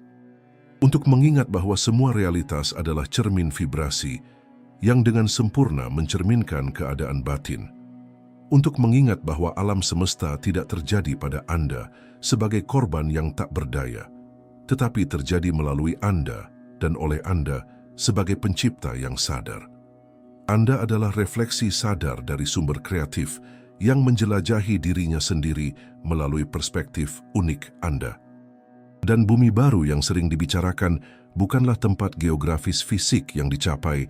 A: Untuk mengingat bahwa semua realitas adalah cermin vibrasi yang dengan sempurna mencerminkan keadaan batin. Untuk mengingat bahwa alam semesta tidak terjadi pada Anda sebagai korban yang tak berdaya, tetapi terjadi melalui Anda dan oleh Anda sebagai pencipta yang sadar. Anda adalah refleksi sadar dari sumber kreatif yang menjelajahi dirinya sendiri melalui perspektif unik Anda. Dan bumi baru yang sering dibicarakan bukanlah tempat geografis fisik yang dicapai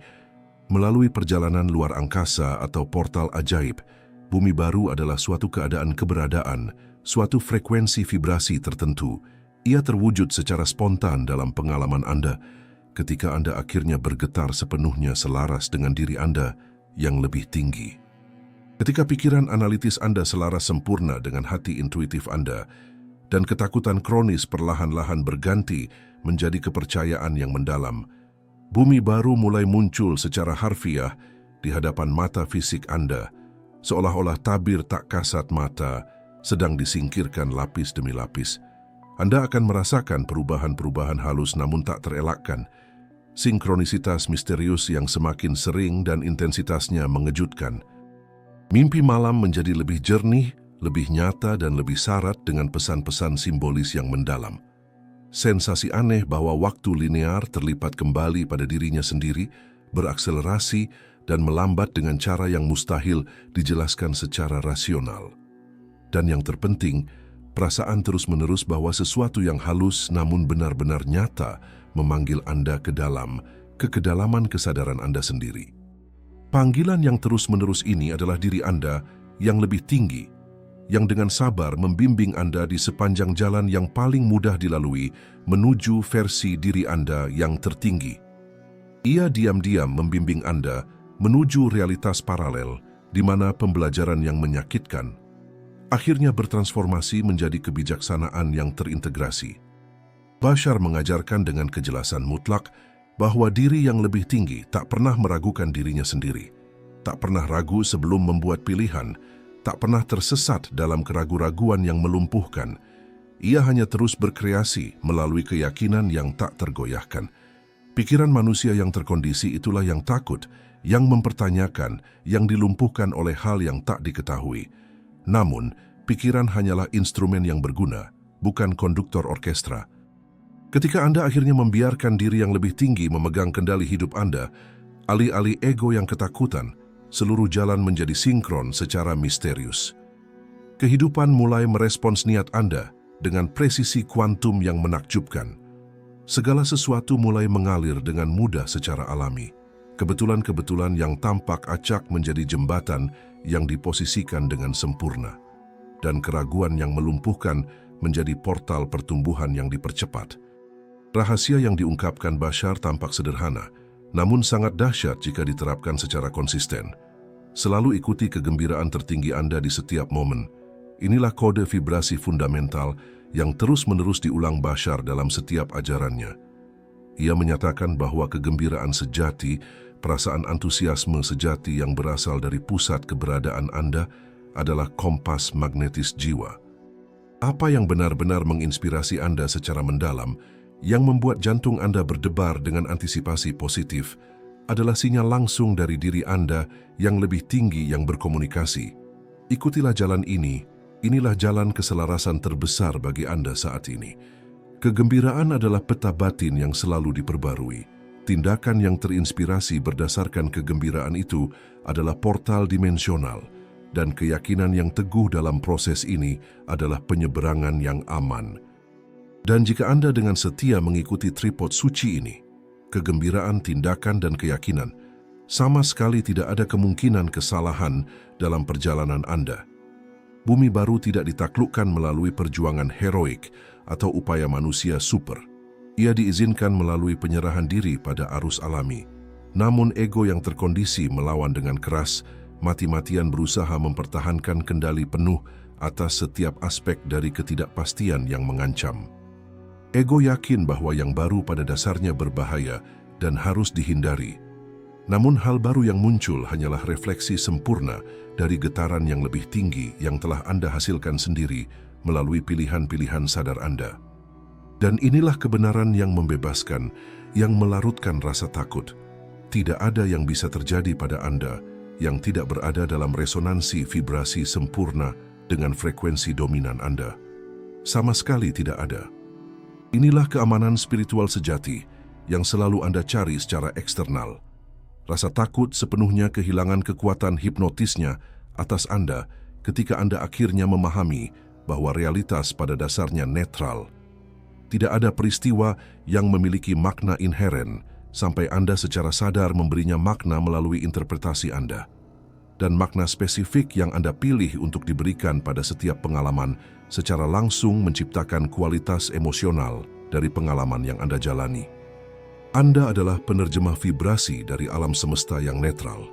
A: melalui perjalanan luar angkasa atau portal ajaib. Bumi baru adalah suatu keadaan keberadaan, suatu frekuensi vibrasi tertentu. Ia terwujud secara spontan dalam pengalaman Anda, ketika Anda akhirnya bergetar sepenuhnya selaras dengan diri Anda yang lebih tinggi. Ketika pikiran analitis Anda selaras sempurna dengan hati intuitif Anda, dan ketakutan kronis perlahan-lahan berganti menjadi kepercayaan yang mendalam, bumi baru mulai muncul secara harfiah di hadapan mata fisik Anda, seolah-olah tabir tak kasat mata sedang disingkirkan lapis demi lapis. Anda akan merasakan perubahan-perubahan halus namun tak terelakkan, sinkronisitas misterius yang semakin sering dan intensitasnya mengejutkan. Mimpi malam menjadi lebih jernih, lebih nyata dan lebih syarat dengan pesan-pesan simbolis yang mendalam. Sensasi aneh bahwa waktu linear terlipat kembali pada dirinya sendiri, berakselerasi dan melambat dengan cara yang mustahil dijelaskan secara rasional. Dan yang terpenting, perasaan terus-menerus bahwa sesuatu yang halus namun benar-benar nyata memanggil Anda ke dalam, ke kedalaman kesadaran Anda sendiri. Panggilan yang terus-menerus ini adalah diri Anda yang lebih tinggi, yang dengan sabar membimbing Anda di sepanjang jalan yang paling mudah dilalui menuju versi diri Anda yang tertinggi. Ia diam-diam membimbing Anda menuju realitas paralel di mana pembelajaran yang menyakitkan akhirnya bertransformasi menjadi kebijaksanaan yang terintegrasi. Bashar mengajarkan dengan kejelasan mutlak bahwa diri yang lebih tinggi tak pernah meragukan dirinya sendiri, tak pernah ragu sebelum membuat pilihan, tak pernah tersesat dalam keraguan-raguan yang melumpuhkan. Ia hanya terus berkreasi melalui keyakinan yang tak tergoyahkan. Pikiran manusia yang terkondisi itulah yang takut, yang mempertanyakan, yang dilumpuhkan oleh hal yang tak diketahui. Namun, pikiran hanyalah instrumen yang berguna, bukan konduktor orkestra. Ketika Anda akhirnya membiarkan diri yang lebih tinggi memegang kendali hidup Anda, alih-alih ego yang ketakutan, seluruh jalan menjadi sinkron secara misterius. Kehidupan mulai merespons niat Anda dengan presisi kuantum yang menakjubkan. Segala sesuatu mulai mengalir dengan mudah secara alami. Kebetulan-kebetulan yang tampak acak menjadi jembatan yang diposisikan dengan sempurna. Dan keraguan yang melumpuhkan menjadi portal pertumbuhan yang dipercepat. Rahasia yang diungkapkan Bashar tampak sederhana, namun sangat dahsyat jika diterapkan secara konsisten. Selalu ikuti kegembiraan tertinggi Anda di setiap momen. Inilah kode vibrasi fundamental yang terus-menerus diulang Bashar dalam setiap ajarannya. Ia menyatakan bahwa kegembiraan sejati, perasaan antusiasme sejati yang berasal dari pusat keberadaan Anda adalah kompas magnetis jiwa. Apa yang benar-benar menginspirasi Anda secara mendalam, yang membuat jantung Anda berdebar dengan antisipasi positif, adalah sinyal langsung dari diri Anda yang lebih tinggi yang berkomunikasi. Ikutilah jalan ini, inilah jalan keselarasan terbesar bagi Anda saat ini. Kegembiraan adalah peta batin yang selalu diperbarui. Tindakan yang terinspirasi berdasarkan kegembiraan itu adalah portal dimensional, dan keyakinan yang teguh dalam proses ini adalah penyeberangan yang aman. Dan jika Anda dengan setia mengikuti tripod suci ini, kegembiraan, tindakan, dan keyakinan, sama sekali tidak ada kemungkinan kesalahan dalam perjalanan Anda. Bumi baru tidak ditaklukkan melalui perjuangan heroik atau upaya manusia super. Ia diizinkan melalui penyerahan diri pada arus alami. Namun ego yang terkondisi melawan dengan keras, mati-matian berusaha mempertahankan kendali penuh atas setiap aspek dari ketidakpastian yang mengancam. Ego yakin bahwa yang baru pada dasarnya berbahaya dan harus dihindari. Namun hal baru yang muncul hanyalah refleksi sempurna dari getaran yang lebih tinggi yang telah Anda hasilkan sendiri melalui pilihan-pilihan sadar Anda. Dan inilah kebenaran yang membebaskan, yang melarutkan rasa takut. Tidak ada yang bisa terjadi pada Anda yang tidak berada dalam resonansi vibrasi sempurna dengan frekuensi dominan Anda. Sama sekali tidak ada. Inilah keamanan spiritual sejati yang selalu Anda cari secara eksternal. Rasa takut sepenuhnya kehilangan kekuatan hipnotisnya atas Anda ketika Anda akhirnya memahami bahwa realitas pada dasarnya netral. Tidak ada peristiwa yang memiliki makna inheren sampai Anda secara sadar memberinya makna melalui interpretasi Anda. Dan makna spesifik yang Anda pilih untuk diberikan pada setiap pengalaman secara langsung menciptakan kualitas emosional dari pengalaman yang Anda jalani. Anda adalah penerjemah vibrasi dari alam semesta yang netral.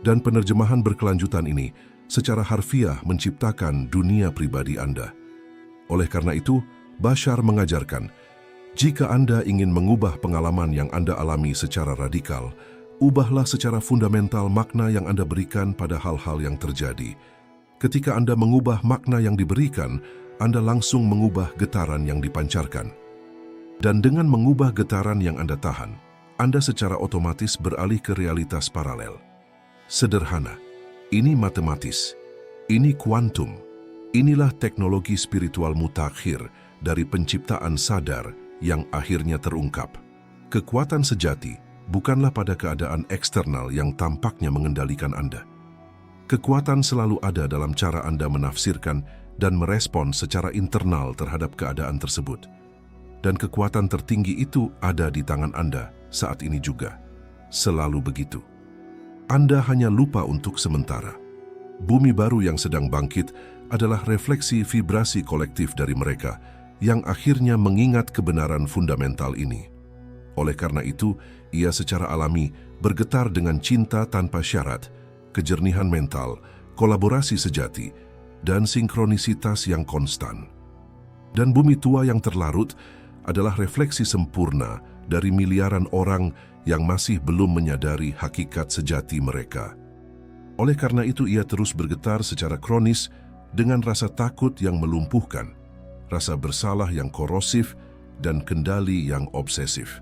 A: Dan penerjemahan berkelanjutan ini secara harfiah menciptakan dunia pribadi Anda. Oleh karena itu, Bashar mengajarkan, jika Anda ingin mengubah pengalaman yang Anda alami secara radikal, ubahlah secara fundamental makna yang Anda berikan pada hal-hal yang terjadi. Ketika Anda mengubah makna yang diberikan, Anda langsung mengubah getaran yang dipancarkan. Dan dengan mengubah getaran yang Anda tahan, Anda secara otomatis beralih ke realitas paralel. Sederhana, ini matematis, ini kuantum, inilah teknologi spiritual mutakhir dari penciptaan sadar yang akhirnya terungkap. Kekuatan sejati bukanlah pada keadaan eksternal yang tampaknya mengendalikan Anda. Kekuatan selalu ada dalam cara Anda menafsirkan dan merespon secara internal terhadap keadaan tersebut. Dan kekuatan tertinggi itu ada di tangan Anda saat ini juga. Selalu begitu. Anda hanya lupa untuk sementara. Bumi baru yang sedang bangkit adalah refleksi vibrasi kolektif dari mereka yang akhirnya mengingat kebenaran fundamental ini. Oleh karena itu, ia secara alami bergetar dengan cinta tanpa syarat, kejernihan mental, kolaborasi sejati, dan sinkronisitas yang konstan. Dan bumi tua yang terlarut adalah refleksi sempurna dari miliaran orang yang masih belum menyadari hakikat sejati mereka. Oleh karena itu, ia terus bergetar secara kronis dengan rasa takut yang melumpuhkan, rasa bersalah yang korosif, dan kendali yang obsesif.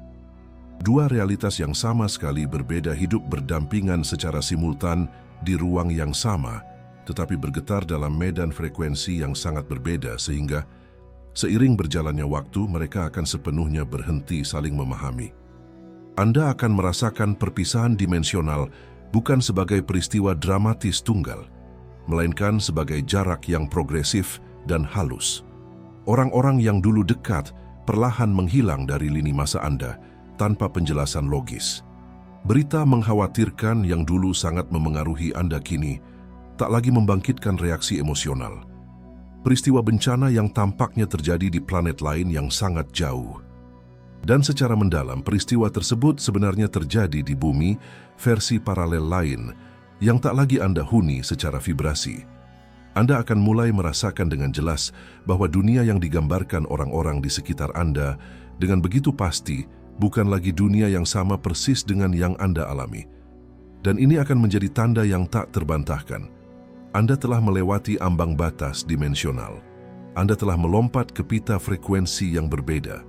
A: Dua realitas yang sama sekali berbeda hidup berdampingan secara simultan di ruang yang sama, tetapi bergetar dalam medan frekuensi yang sangat berbeda sehingga seiring berjalannya waktu mereka akan sepenuhnya berhenti saling memahami. Anda akan merasakan perpisahan dimensional bukan sebagai peristiwa dramatis tunggal, melainkan sebagai jarak yang progresif dan halus. Orang-orang yang dulu dekat perlahan menghilang dari lini masa Anda tanpa penjelasan logis. Berita mengkhawatirkan yang dulu sangat memengaruhi Anda kini tak lagi membangkitkan reaksi emosional. Peristiwa bencana yang tampaknya terjadi di planet lain yang sangat jauh. Dan secara mendalam, peristiwa tersebut sebenarnya terjadi di bumi versi paralel lain yang tak lagi Anda huni secara vibrasi. Anda akan mulai merasakan dengan jelas bahwa dunia yang digambarkan orang-orang di sekitar Anda dengan begitu pasti bukan lagi dunia yang sama persis dengan yang Anda alami. Dan ini akan menjadi tanda yang tak terbantahkan. Anda telah melewati ambang batas dimensional. Anda telah melompat ke pita frekuensi yang berbeda.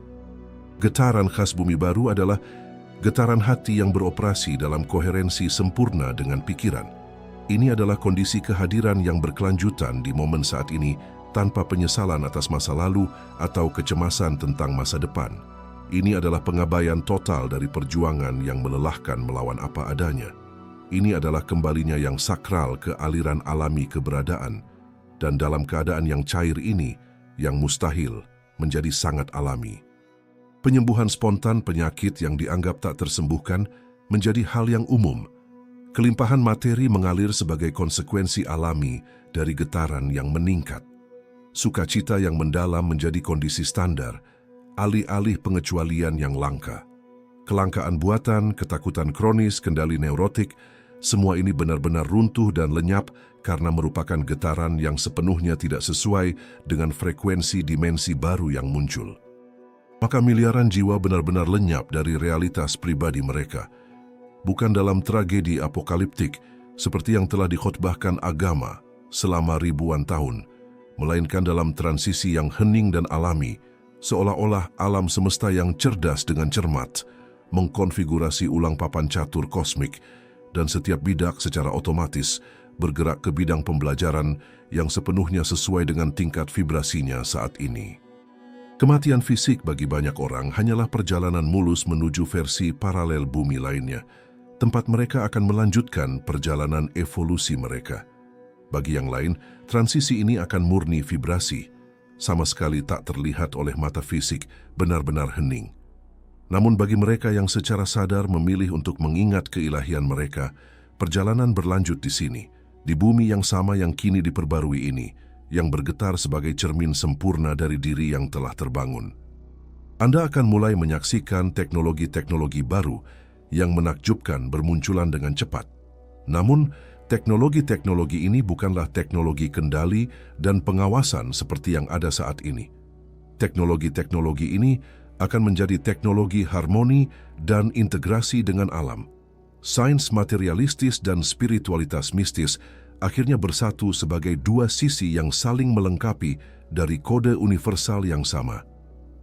A: Getaran khas bumi baru adalah Getaran hati yang beroperasi dalam koherensi sempurna dengan pikiran. Ini adalah kondisi kehadiran yang berkelanjutan di momen saat ini tanpa penyesalan atas masa lalu atau kecemasan tentang masa depan. Ini adalah pengabaian total dari perjuangan yang melelahkan melawan apa adanya. Ini adalah kembalinya yang sakral ke aliran alami keberadaan, dan dalam keadaan yang cair ini, yang mustahil menjadi sangat alami. Penyembuhan spontan penyakit yang dianggap tak tersembuhkan menjadi hal yang umum. Kelimpahan materi mengalir sebagai konsekuensi alami dari getaran yang meningkat. Sukacita yang mendalam menjadi kondisi standar, alih-alih pengecualian yang langka. Kelangkaan buatan, ketakutan kronis, kendali neurotik, semua ini benar-benar runtuh dan lenyap karena merupakan getaran yang sepenuhnya tidak sesuai dengan frekuensi dimensi baru yang muncul. Maka miliaran jiwa benar-benar lenyap dari realitas pribadi mereka. Bukan dalam tragedi apokaliptik seperti yang telah dikhotbahkan agama selama ribuan tahun, melainkan dalam transisi yang hening dan alami, seolah-olah alam semesta yang cerdas dengan cermat mengkonfigurasi ulang papan catur kosmik, dan setiap bidak secara otomatis bergerak ke bidang pembelajaran yang sepenuhnya sesuai dengan tingkat vibrasinya saat ini. Kematian fisik bagi banyak orang hanyalah perjalanan mulus menuju versi paralel bumi lainnya, tempat mereka akan melanjutkan perjalanan evolusi mereka. Bagi yang lain, transisi ini akan murni vibrasi, sama sekali tak terlihat oleh mata fisik, benar-benar hening. Namun bagi mereka yang secara sadar memilih untuk mengingat keilahian mereka, perjalanan berlanjut di sini, di bumi yang sama yang kini diperbarui ini, yang bergetar sebagai cermin sempurna dari diri yang telah terbangun. Anda akan mulai menyaksikan teknologi-teknologi baru yang menakjubkan bermunculan dengan cepat. Namun, teknologi-teknologi ini bukanlah teknologi kendali dan pengawasan seperti yang ada saat ini. Teknologi-teknologi ini akan menjadi teknologi harmoni dan integrasi dengan alam. Sains materialistis dan spiritualitas mistis akhirnya bersatu sebagai dua sisi yang saling melengkapi dari kode universal yang sama.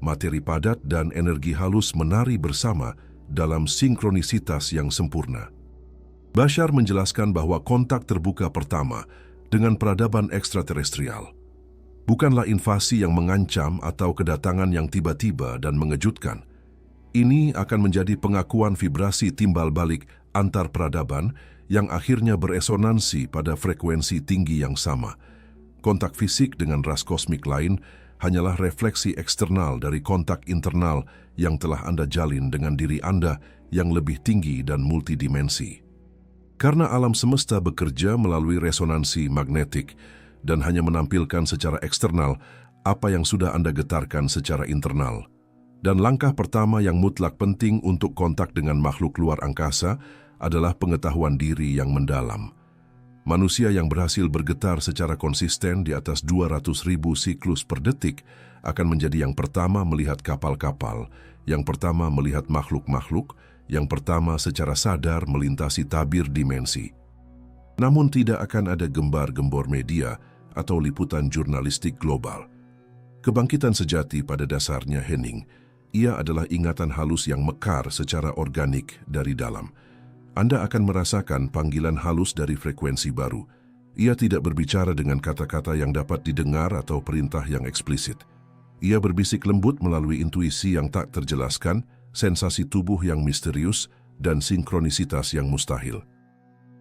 A: Materi padat dan energi halus menari bersama dalam sinkronisitas yang sempurna. Bashar menjelaskan bahwa kontak terbuka pertama dengan peradaban ekstraterestrial bukanlah invasi yang mengancam atau kedatangan yang tiba-tiba dan mengejutkan. Ini akan menjadi pengakuan vibrasi timbal balik antar peradaban yang akhirnya beresonansi pada frekuensi tinggi yang sama. Kontak fisik dengan ras kosmik lain hanyalah refleksi eksternal dari kontak internal yang telah Anda jalin dengan diri Anda yang lebih tinggi dan multidimensi. Karena alam semesta bekerja melalui resonansi magnetik, dan hanya menampilkan secara eksternal apa yang sudah Anda getarkan secara internal. Dan langkah pertama yang mutlak penting untuk kontak dengan makhluk luar angkasa adalah pengetahuan diri yang mendalam. Manusia yang berhasil bergetar secara konsisten di atas 200.000 siklus per detik akan menjadi yang pertama melihat kapal-kapal, yang pertama melihat makhluk-makhluk, yang pertama secara sadar melintasi tabir dimensi. Namun tidak akan ada gembar-gembor media atau liputan jurnalistik global. Kebangkitan sejati pada dasarnya hening. Ia adalah ingatan halus yang mekar secara organik dari dalam. Anda akan merasakan panggilan halus dari frekuensi baru. Ia tidak berbicara dengan kata-kata yang dapat didengar atau perintah yang eksplisit. Ia berbisik lembut melalui intuisi yang tak terjelaskan, sensasi tubuh yang misterius, dan sinkronisitas yang mustahil.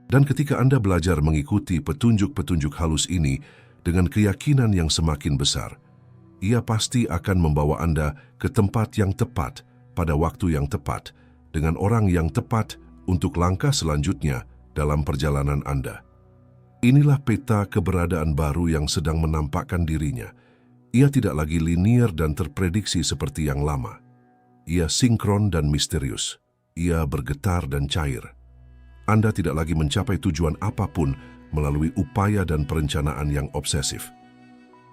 A: Dan ketika Anda belajar mengikuti petunjuk-petunjuk halus ini dengan keyakinan yang semakin besar, ia pasti akan membawa Anda ke tempat yang tepat pada waktu yang tepat dengan orang yang tepat untuk langkah selanjutnya dalam perjalanan Anda. Inilah peta keberadaan baru yang sedang menampakkan dirinya. Ia tidak lagi linier dan terprediksi seperti yang lama. Ia sinkron dan misterius. Ia bergetar dan cair. Anda tidak lagi mencapai tujuan apapun melalui upaya dan perencanaan yang obsesif.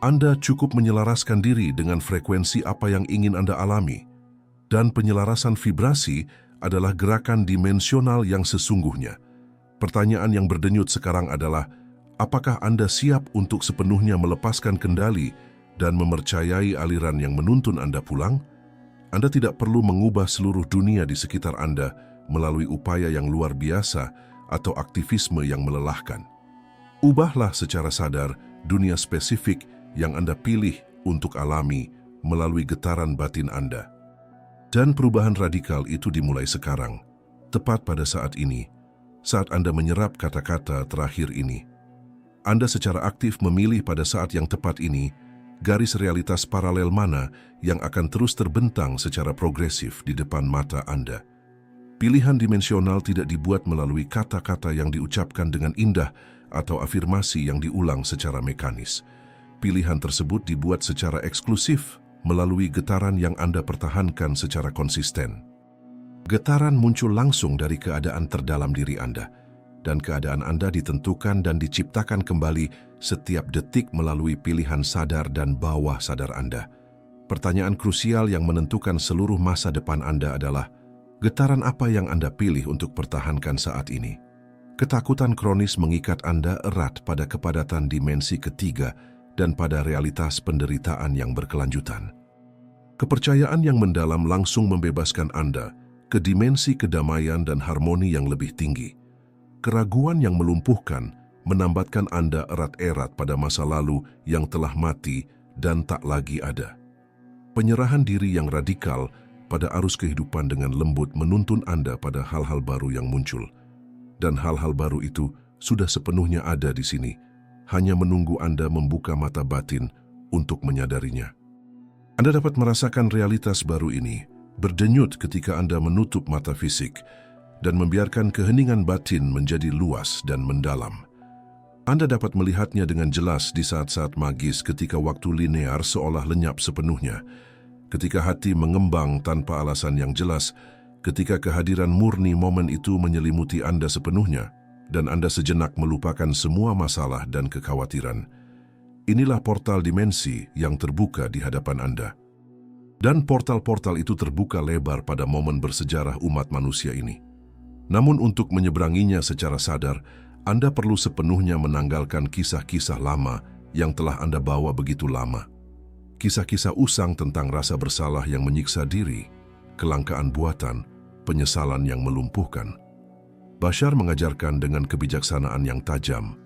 A: Anda cukup menyelaraskan diri dengan frekuensi apa yang ingin Anda alami. Dan penyelarasan vibrasi adalah gerakan dimensional yang sesungguhnya. Pertanyaan yang berdenyut sekarang adalah, apakah Anda siap untuk sepenuhnya melepaskan kendali dan mempercayai aliran yang menuntun Anda pulang? Anda tidak perlu mengubah seluruh dunia di sekitar Anda melalui upaya yang luar biasa atau aktivisme yang melelahkan. Ubahlah secara sadar dunia spesifik yang Anda pilih untuk alami melalui getaran batin Anda. Dan perubahan radikal itu dimulai sekarang, tepat pada saat ini, saat Anda menyerap kata-kata terakhir ini. Anda secara aktif memilih pada saat yang tepat ini, garis realitas paralel mana yang akan terus terbentang secara progresif di depan mata Anda. Pilihan dimensional tidak dibuat melalui kata-kata yang diucapkan dengan indah atau afirmasi yang diulang secara mekanis. Pilihan tersebut dibuat secara eksklusif melalui getaran yang Anda pertahankan secara konsisten. Getaran muncul langsung dari keadaan terdalam diri Anda, dan keadaan Anda ditentukan dan diciptakan kembali setiap detik melalui pilihan sadar dan bawah sadar Anda. Pertanyaan krusial yang menentukan seluruh masa depan Anda adalah, getaran apa yang Anda pilih untuk pertahankan saat ini? Ketakutan kronis mengikat Anda erat pada kepadatan dimensi ketiga dan pada realitas penderitaan yang berkelanjutan. Kepercayaan yang mendalam langsung membebaskan Anda ke dimensi kedamaian dan harmoni yang lebih tinggi. Keraguan yang melumpuhkan menambatkan Anda erat-erat pada masa lalu yang telah mati dan tak lagi ada. Penyerahan diri yang radikal pada arus kehidupan dengan lembut menuntun Anda pada hal-hal baru yang muncul. Dan hal-hal baru itu sudah sepenuhnya ada di sini, hanya menunggu Anda membuka mata batin untuk menyadarinya. Anda dapat merasakan realitas baru ini berdenyut ketika Anda menutup mata fisik dan membiarkan keheningan batin menjadi luas dan mendalam. Anda dapat melihatnya dengan jelas di saat-saat magis ketika waktu linear seolah lenyap sepenuhnya, ketika hati mengembang tanpa alasan yang jelas, ketika kehadiran murni momen itu menyelimuti Anda sepenuhnya, dan Anda sejenak melupakan semua masalah dan kekhawatiran. Inilah portal dimensi yang terbuka di hadapan Anda. Dan portal-portal itu terbuka lebar pada momen bersejarah umat manusia ini. Namun untuk menyeberanginya secara sadar, Anda perlu sepenuhnya menanggalkan kisah-kisah lama yang telah Anda bawa begitu lama. Kisah-kisah usang tentang rasa bersalah yang menyiksa diri, kelangkaan buatan, penyesalan yang melumpuhkan. Bashar mengajarkan dengan kebijaksanaan yang tajam,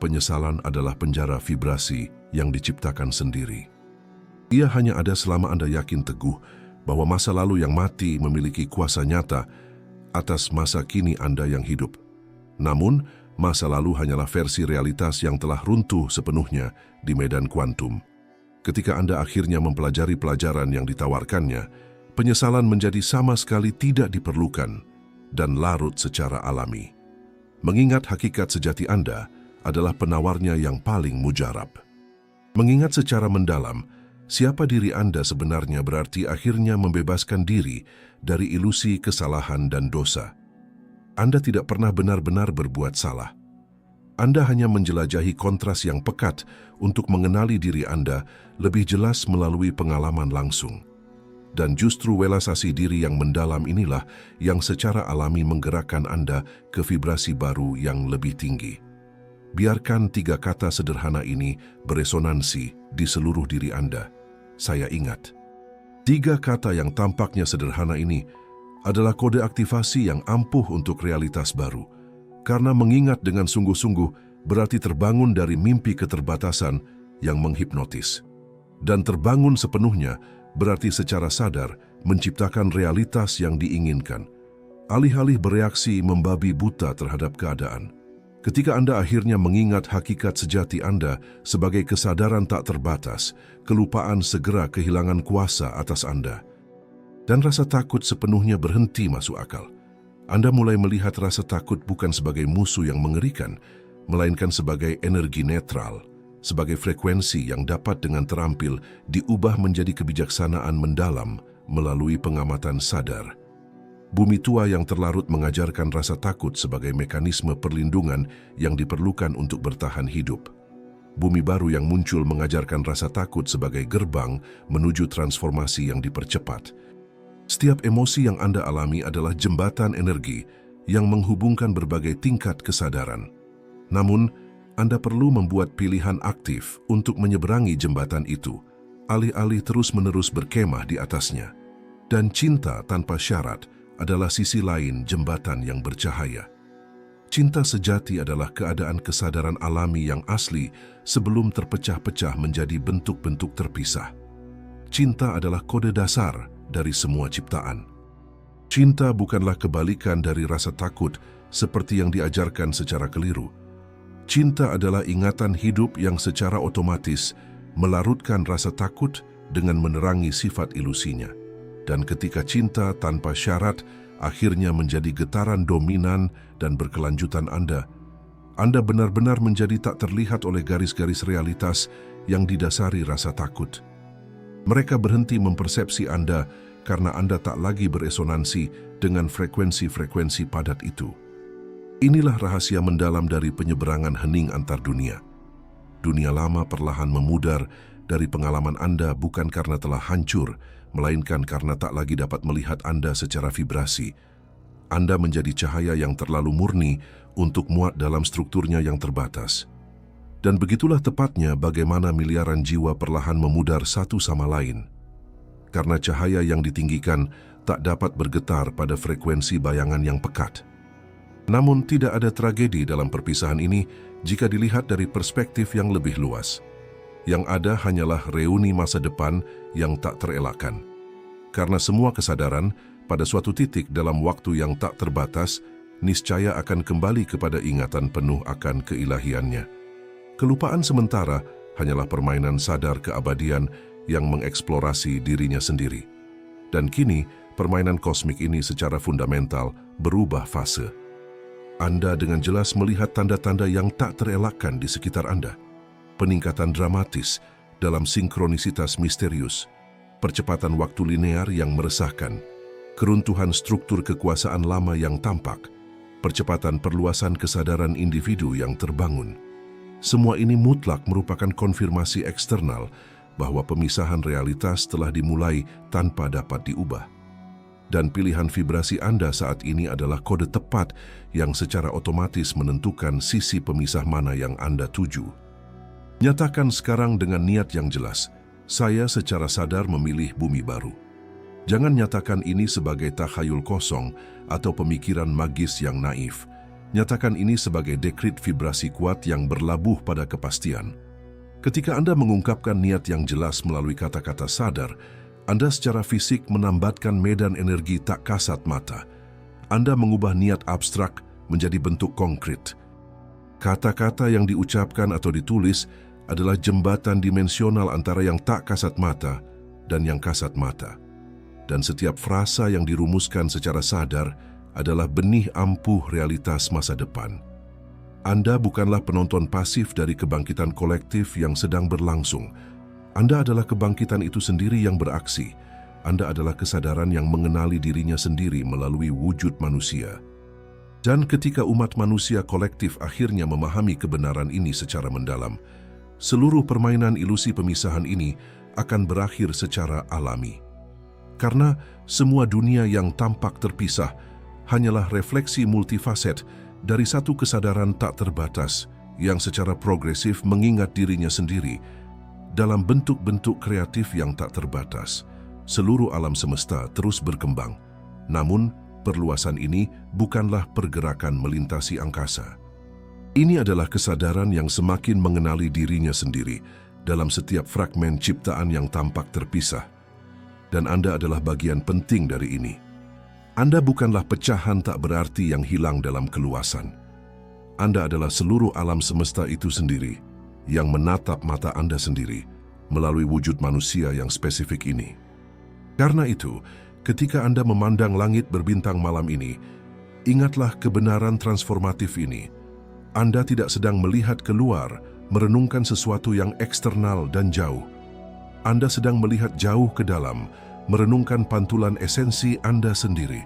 A: penyesalan adalah penjara vibrasi yang diciptakan sendiri. Ia hanya ada selama Anda yakin teguh bahwa masa lalu yang mati memiliki kuasa nyata atas masa kini Anda yang hidup. Namun, masa lalu hanyalah versi realitas yang telah runtuh sepenuhnya di medan kuantum. Ketika Anda akhirnya mempelajari pelajaran yang ditawarkannya, penyesalan menjadi sama sekali tidak diperlukan dan larut secara alami. Mengingat hakikat sejati Anda adalah penawarnya yang paling mujarab. Mengingat secara mendalam, siapa diri Anda sebenarnya berarti akhirnya membebaskan diri dari ilusi kesalahan dan dosa. Anda tidak pernah benar-benar berbuat salah. Anda hanya menjelajahi kontras yang pekat untuk mengenali diri Anda lebih jelas melalui pengalaman langsung. Dan justru realisasi diri yang mendalam inilah yang secara alami menggerakkan Anda ke vibrasi baru yang lebih tinggi. Biarkan 3 kata sederhana ini beresonansi di seluruh diri Anda. Saya ingat. 3 kata yang tampaknya sederhana ini adalah kode aktivasi yang ampuh untuk realitas baru. Karena mengingat dengan sungguh-sungguh berarti terbangun dari mimpi keterbatasan yang menghipnotis. Dan terbangun sepenuhnya berarti secara sadar menciptakan realitas yang diinginkan. Alih-alih bereaksi membabi buta terhadap keadaan. Ketika Anda akhirnya mengingat hakikat sejati Anda sebagai kesadaran tak terbatas, kelupaan segera kehilangan kuasa atas Anda. Dan rasa takut sepenuhnya berhenti masuk akal. Anda mulai melihat rasa takut bukan sebagai musuh yang mengerikan, melainkan sebagai energi netral, sebagai frekuensi yang dapat dengan terampil diubah menjadi kebijaksanaan mendalam melalui pengamatan sadar. Bumi tua yang terlarut mengajarkan rasa takut sebagai mekanisme perlindungan yang diperlukan untuk bertahan hidup. Bumi baru yang muncul mengajarkan rasa takut sebagai gerbang menuju transformasi yang dipercepat. Setiap emosi yang Anda alami adalah jembatan energi yang menghubungkan berbagai tingkat kesadaran. Namun, Anda perlu membuat pilihan aktif untuk menyeberangi jembatan itu, alih-alih terus-menerus berkemah di atasnya. Dan cinta tanpa syarat adalah sisi lain jembatan yang bercahaya. Cinta sejati adalah keadaan kesadaran alami yang asli sebelum terpecah-pecah menjadi bentuk-bentuk terpisah. Cinta adalah kode dasar dari semua ciptaan. Cinta bukanlah kebalikan dari rasa takut seperti yang diajarkan secara keliru. Cinta adalah ingatan hidup yang secara otomatis melarutkan rasa takut dengan menerangi sifat ilusinya. Dan ketika cinta tanpa syarat akhirnya menjadi getaran dominan dan berkelanjutan Anda benar-benar menjadi tak terlihat oleh garis-garis realitas yang didasari rasa takut. Mereka berhenti mempersepsi Anda karena Anda tak lagi beresonansi dengan frekuensi-frekuensi padat itu. Inilah rahasia mendalam dari penyeberangan hening antar dunia. Dunia lama perlahan memudar dari pengalaman Anda bukan karena telah hancur, melainkan karena tak lagi dapat melihat Anda secara vibrasi. Anda menjadi cahaya yang terlalu murni untuk muat dalam strukturnya yang terbatas. Dan begitulah tepatnya bagaimana miliaran jiwa perlahan memudar satu sama lain. Karena cahaya yang ditinggikan tak dapat bergetar pada frekuensi bayangan yang pekat. Namun tidak ada tragedi dalam perpisahan ini jika dilihat dari perspektif yang lebih luas. Yang ada hanyalah reuni masa depan yang tak terelakkan. Karena semua kesadaran pada suatu titik dalam waktu yang tak terbatas, niscaya akan kembali kepada ingatan penuh akan keilahiannya. Kelupaan sementara hanyalah permainan sadar keabadian yang mengeksplorasi dirinya sendiri. Dan kini, permainan kosmik ini secara fundamental berubah fase. Anda dengan jelas melihat tanda-tanda yang tak terelakkan di sekitar Anda. Peningkatan dramatis dalam sinkronisitas misterius, percepatan waktu linear yang meresahkan, keruntuhan struktur kekuasaan lama yang tampak, percepatan perluasan kesadaran individu yang terbangun. Semua ini mutlak merupakan konfirmasi eksternal bahwa pemisahan realitas telah dimulai tanpa dapat diubah. Dan pilihan vibrasi Anda saat ini adalah kode tepat yang secara otomatis menentukan sisi pemisah mana yang Anda tuju. Nyatakan sekarang dengan niat yang jelas, saya secara sadar memilih bumi baru. Jangan nyatakan ini sebagai takhayul kosong atau pemikiran magis yang naif. Nyatakan ini sebagai dekrit vibrasi kuat yang berlabuh pada kepastian. Ketika Anda mengungkapkan niat yang jelas melalui kata-kata sadar, Anda secara fisik menambatkan medan energi tak kasat mata. Anda mengubah niat abstrak menjadi bentuk konkret. Kata-kata yang diucapkan atau ditulis adalah jembatan dimensional antara yang tak kasat mata dan yang kasat mata. Dan setiap frasa yang dirumuskan secara sadar adalah benih ampuh realitas masa depan. Anda bukanlah penonton pasif dari kebangkitan kolektif yang sedang berlangsung. Anda adalah kebangkitan itu sendiri yang beraksi. Anda adalah kesadaran yang mengenali dirinya sendiri melalui wujud manusia. Dan ketika umat manusia kolektif akhirnya memahami kebenaran ini secara mendalam, seluruh permainan ilusi pemisahan ini akan berakhir secara alami. Karena semua dunia yang tampak terpisah hanyalah refleksi multifaset dari satu kesadaran tak terbatas yang secara progresif mengingat dirinya sendiri dalam bentuk-bentuk kreatif yang tak terbatas. Seluruh alam semesta terus berkembang, namun perluasan ini bukanlah pergerakan melintasi angkasa. Ini adalah kesadaran yang semakin mengenali dirinya sendiri dalam setiap fragmen ciptaan yang tampak terpisah. Dan Anda adalah bagian penting dari ini. Anda bukanlah pecahan tak berarti yang hilang dalam keluasan. Anda adalah seluruh alam semesta itu sendiri yang menatap mata Anda sendiri melalui wujud manusia yang spesifik ini. Karena itu, ketika Anda memandang langit berbintang malam ini, ingatlah kebenaran transformatif ini. Anda tidak sedang melihat keluar, merenungkan sesuatu yang eksternal dan jauh. Anda sedang melihat jauh ke dalam, merenungkan pantulan esensi Anda sendiri.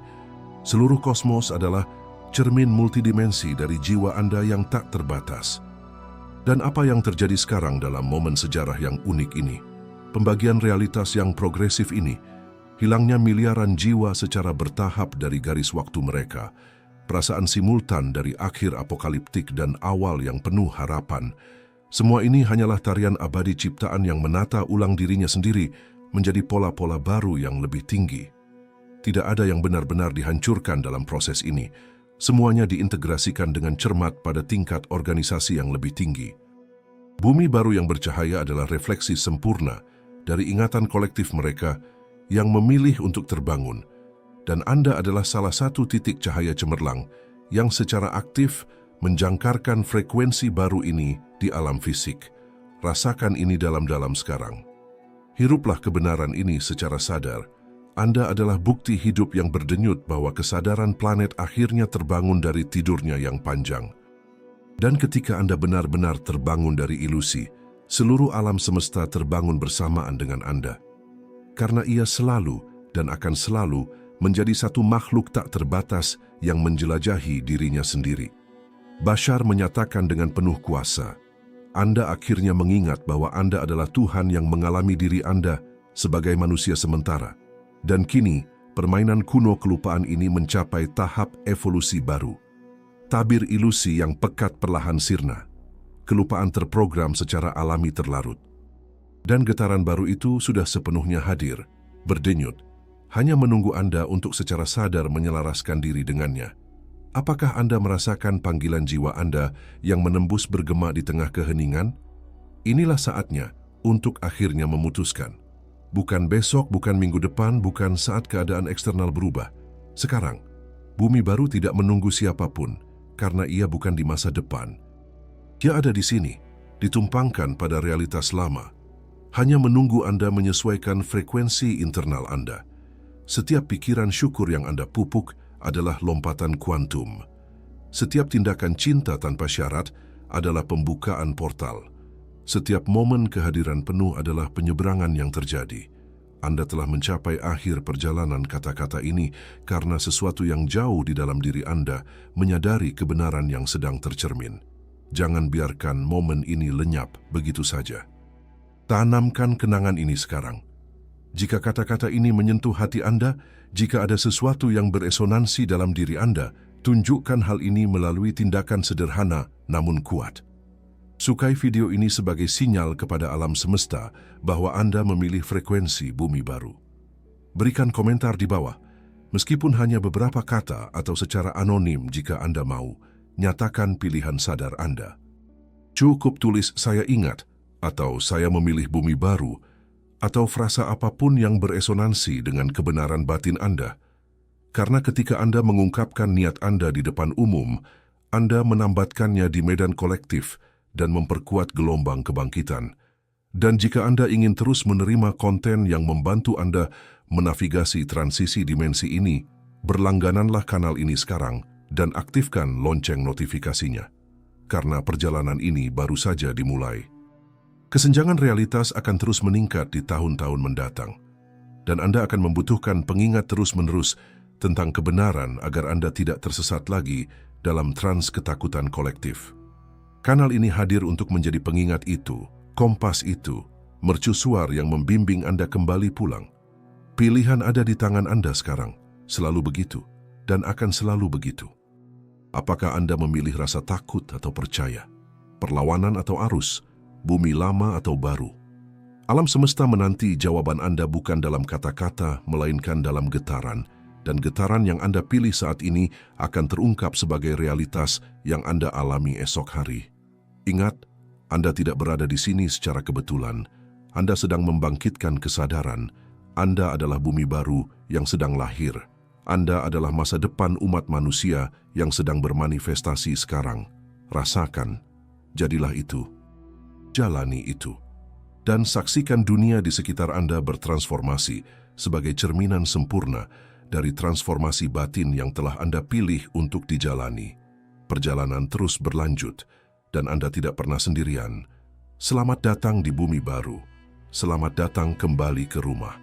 A: Seluruh kosmos adalah cermin multidimensi dari jiwa Anda yang tak terbatas. Dan apa yang terjadi sekarang dalam momen sejarah yang unik ini? Pembagian realitas yang progresif ini, hilangnya miliaran jiwa secara bertahap dari garis waktu mereka, perasaan simultan dari akhir apokaliptik dan awal yang penuh harapan. Semua ini hanyalah tarian abadi ciptaan yang menata ulang dirinya sendiri menjadi pola-pola baru yang lebih tinggi. Tidak ada yang benar-benar dihancurkan dalam proses ini. Semuanya diintegrasikan dengan cermat pada tingkat organisasi yang lebih tinggi. Bumi baru yang bercahaya adalah refleksi sempurna dari ingatan kolektif mereka yang memilih untuk terbangun. Dan Anda adalah salah satu titik cahaya cemerlang yang secara aktif menjangkarkan frekuensi baru ini di alam fisik. Rasakan ini dalam-dalam sekarang. Hiruplah kebenaran ini secara sadar. Anda adalah bukti hidup yang berdenyut bahwa kesadaran planet akhirnya terbangun dari tidurnya yang panjang. Dan ketika Anda benar-benar terbangun dari ilusi, seluruh alam semesta terbangun bersamaan dengan Anda. Karena ia selalu dan akan selalu menjadi satu makhluk tak terbatas yang menjelajahi dirinya sendiri. Bashar menyatakan dengan penuh kuasa, Anda akhirnya mengingat bahwa Anda adalah Tuhan yang mengalami diri Anda sebagai manusia sementara. Dan kini, permainan kuno kelupaan ini mencapai tahap evolusi baru. Tabir ilusi yang pekat perlahan sirna. Kelupaan terprogram secara alami terlarut. Dan getaran baru itu sudah sepenuhnya hadir, berdenyut, hanya menunggu Anda untuk secara sadar menyelaraskan diri dengannya. Apakah Anda merasakan panggilan jiwa Anda yang menembus bergema di tengah keheningan? Inilah saatnya untuk akhirnya memutuskan. Bukan besok, bukan minggu depan, bukan saat keadaan eksternal berubah. Sekarang, bumi baru tidak menunggu siapapun karena ia bukan di masa depan. Dia ada di sini, ditumpangkan pada realitas lama. Hanya menunggu Anda menyesuaikan frekuensi internal Anda. Setiap pikiran syukur yang Anda pupuk adalah lompatan kuantum. Setiap tindakan cinta tanpa syarat adalah pembukaan portal. Setiap momen kehadiran penuh adalah penyeberangan yang terjadi. Anda telah mencapai akhir perjalanan kata-kata ini karena sesuatu yang jauh di dalam diri Anda menyadari kebenaran yang sedang tercermin. Jangan biarkan momen ini lenyap begitu saja. Tanamkan kenangan ini sekarang. Jika kata-kata ini menyentuh hati Anda, jika ada sesuatu yang beresonansi dalam diri Anda, tunjukkan hal ini melalui tindakan sederhana namun kuat. Sukai video ini sebagai sinyal kepada alam semesta bahwa Anda memilih frekuensi bumi baru. Berikan komentar di bawah, meskipun hanya beberapa kata atau secara anonim jika Anda mau, nyatakan pilihan sadar Anda. Cukup tulis "saya ingat" atau "saya memilih bumi baru" atau frasa apapun yang beresonansi dengan kebenaran batin Anda. Karena ketika Anda mengungkapkan niat Anda di depan umum, Anda menambatkannya di medan kolektif dan memperkuat gelombang kebangkitan. Dan jika Anda ingin terus menerima konten yang membantu Anda menavigasi transisi dimensi ini, berlanggananlah kanal ini sekarang dan aktifkan lonceng notifikasinya. Karena perjalanan ini baru saja dimulai. Kesenjangan realitas akan terus meningkat di tahun-tahun mendatang. Dan Anda akan membutuhkan pengingat terus-menerus tentang kebenaran agar Anda tidak tersesat lagi dalam trans ketakutan kolektif. Kanal ini hadir untuk menjadi pengingat itu, kompas itu, mercusuar yang membimbing Anda kembali pulang. Pilihan ada di tangan Anda sekarang, selalu begitu, dan akan selalu begitu. Apakah Anda memilih rasa takut atau percaya, perlawanan atau arus, bumi lama atau baru? Alam semesta menanti jawaban Anda bukan dalam kata-kata, melainkan dalam getaran, dan getaran yang Anda pilih saat ini akan terungkap sebagai realitas yang Anda alami esok hari. Ingat, Anda tidak berada di sini secara kebetulan. Anda sedang membangkitkan kesadaran. Anda adalah bumi baru yang sedang lahir. Anda adalah masa depan umat manusia yang sedang bermanifestasi sekarang. Rasakan, jadilah itu. Jalani itu. Dan saksikan dunia di sekitar Anda bertransformasi sebagai cerminan sempurna dari transformasi batin yang telah Anda pilih untuk dijalani. Perjalanan terus berlanjut, dan Anda tidak pernah sendirian. Selamat datang di bumi baru. Selamat datang kembali ke rumah.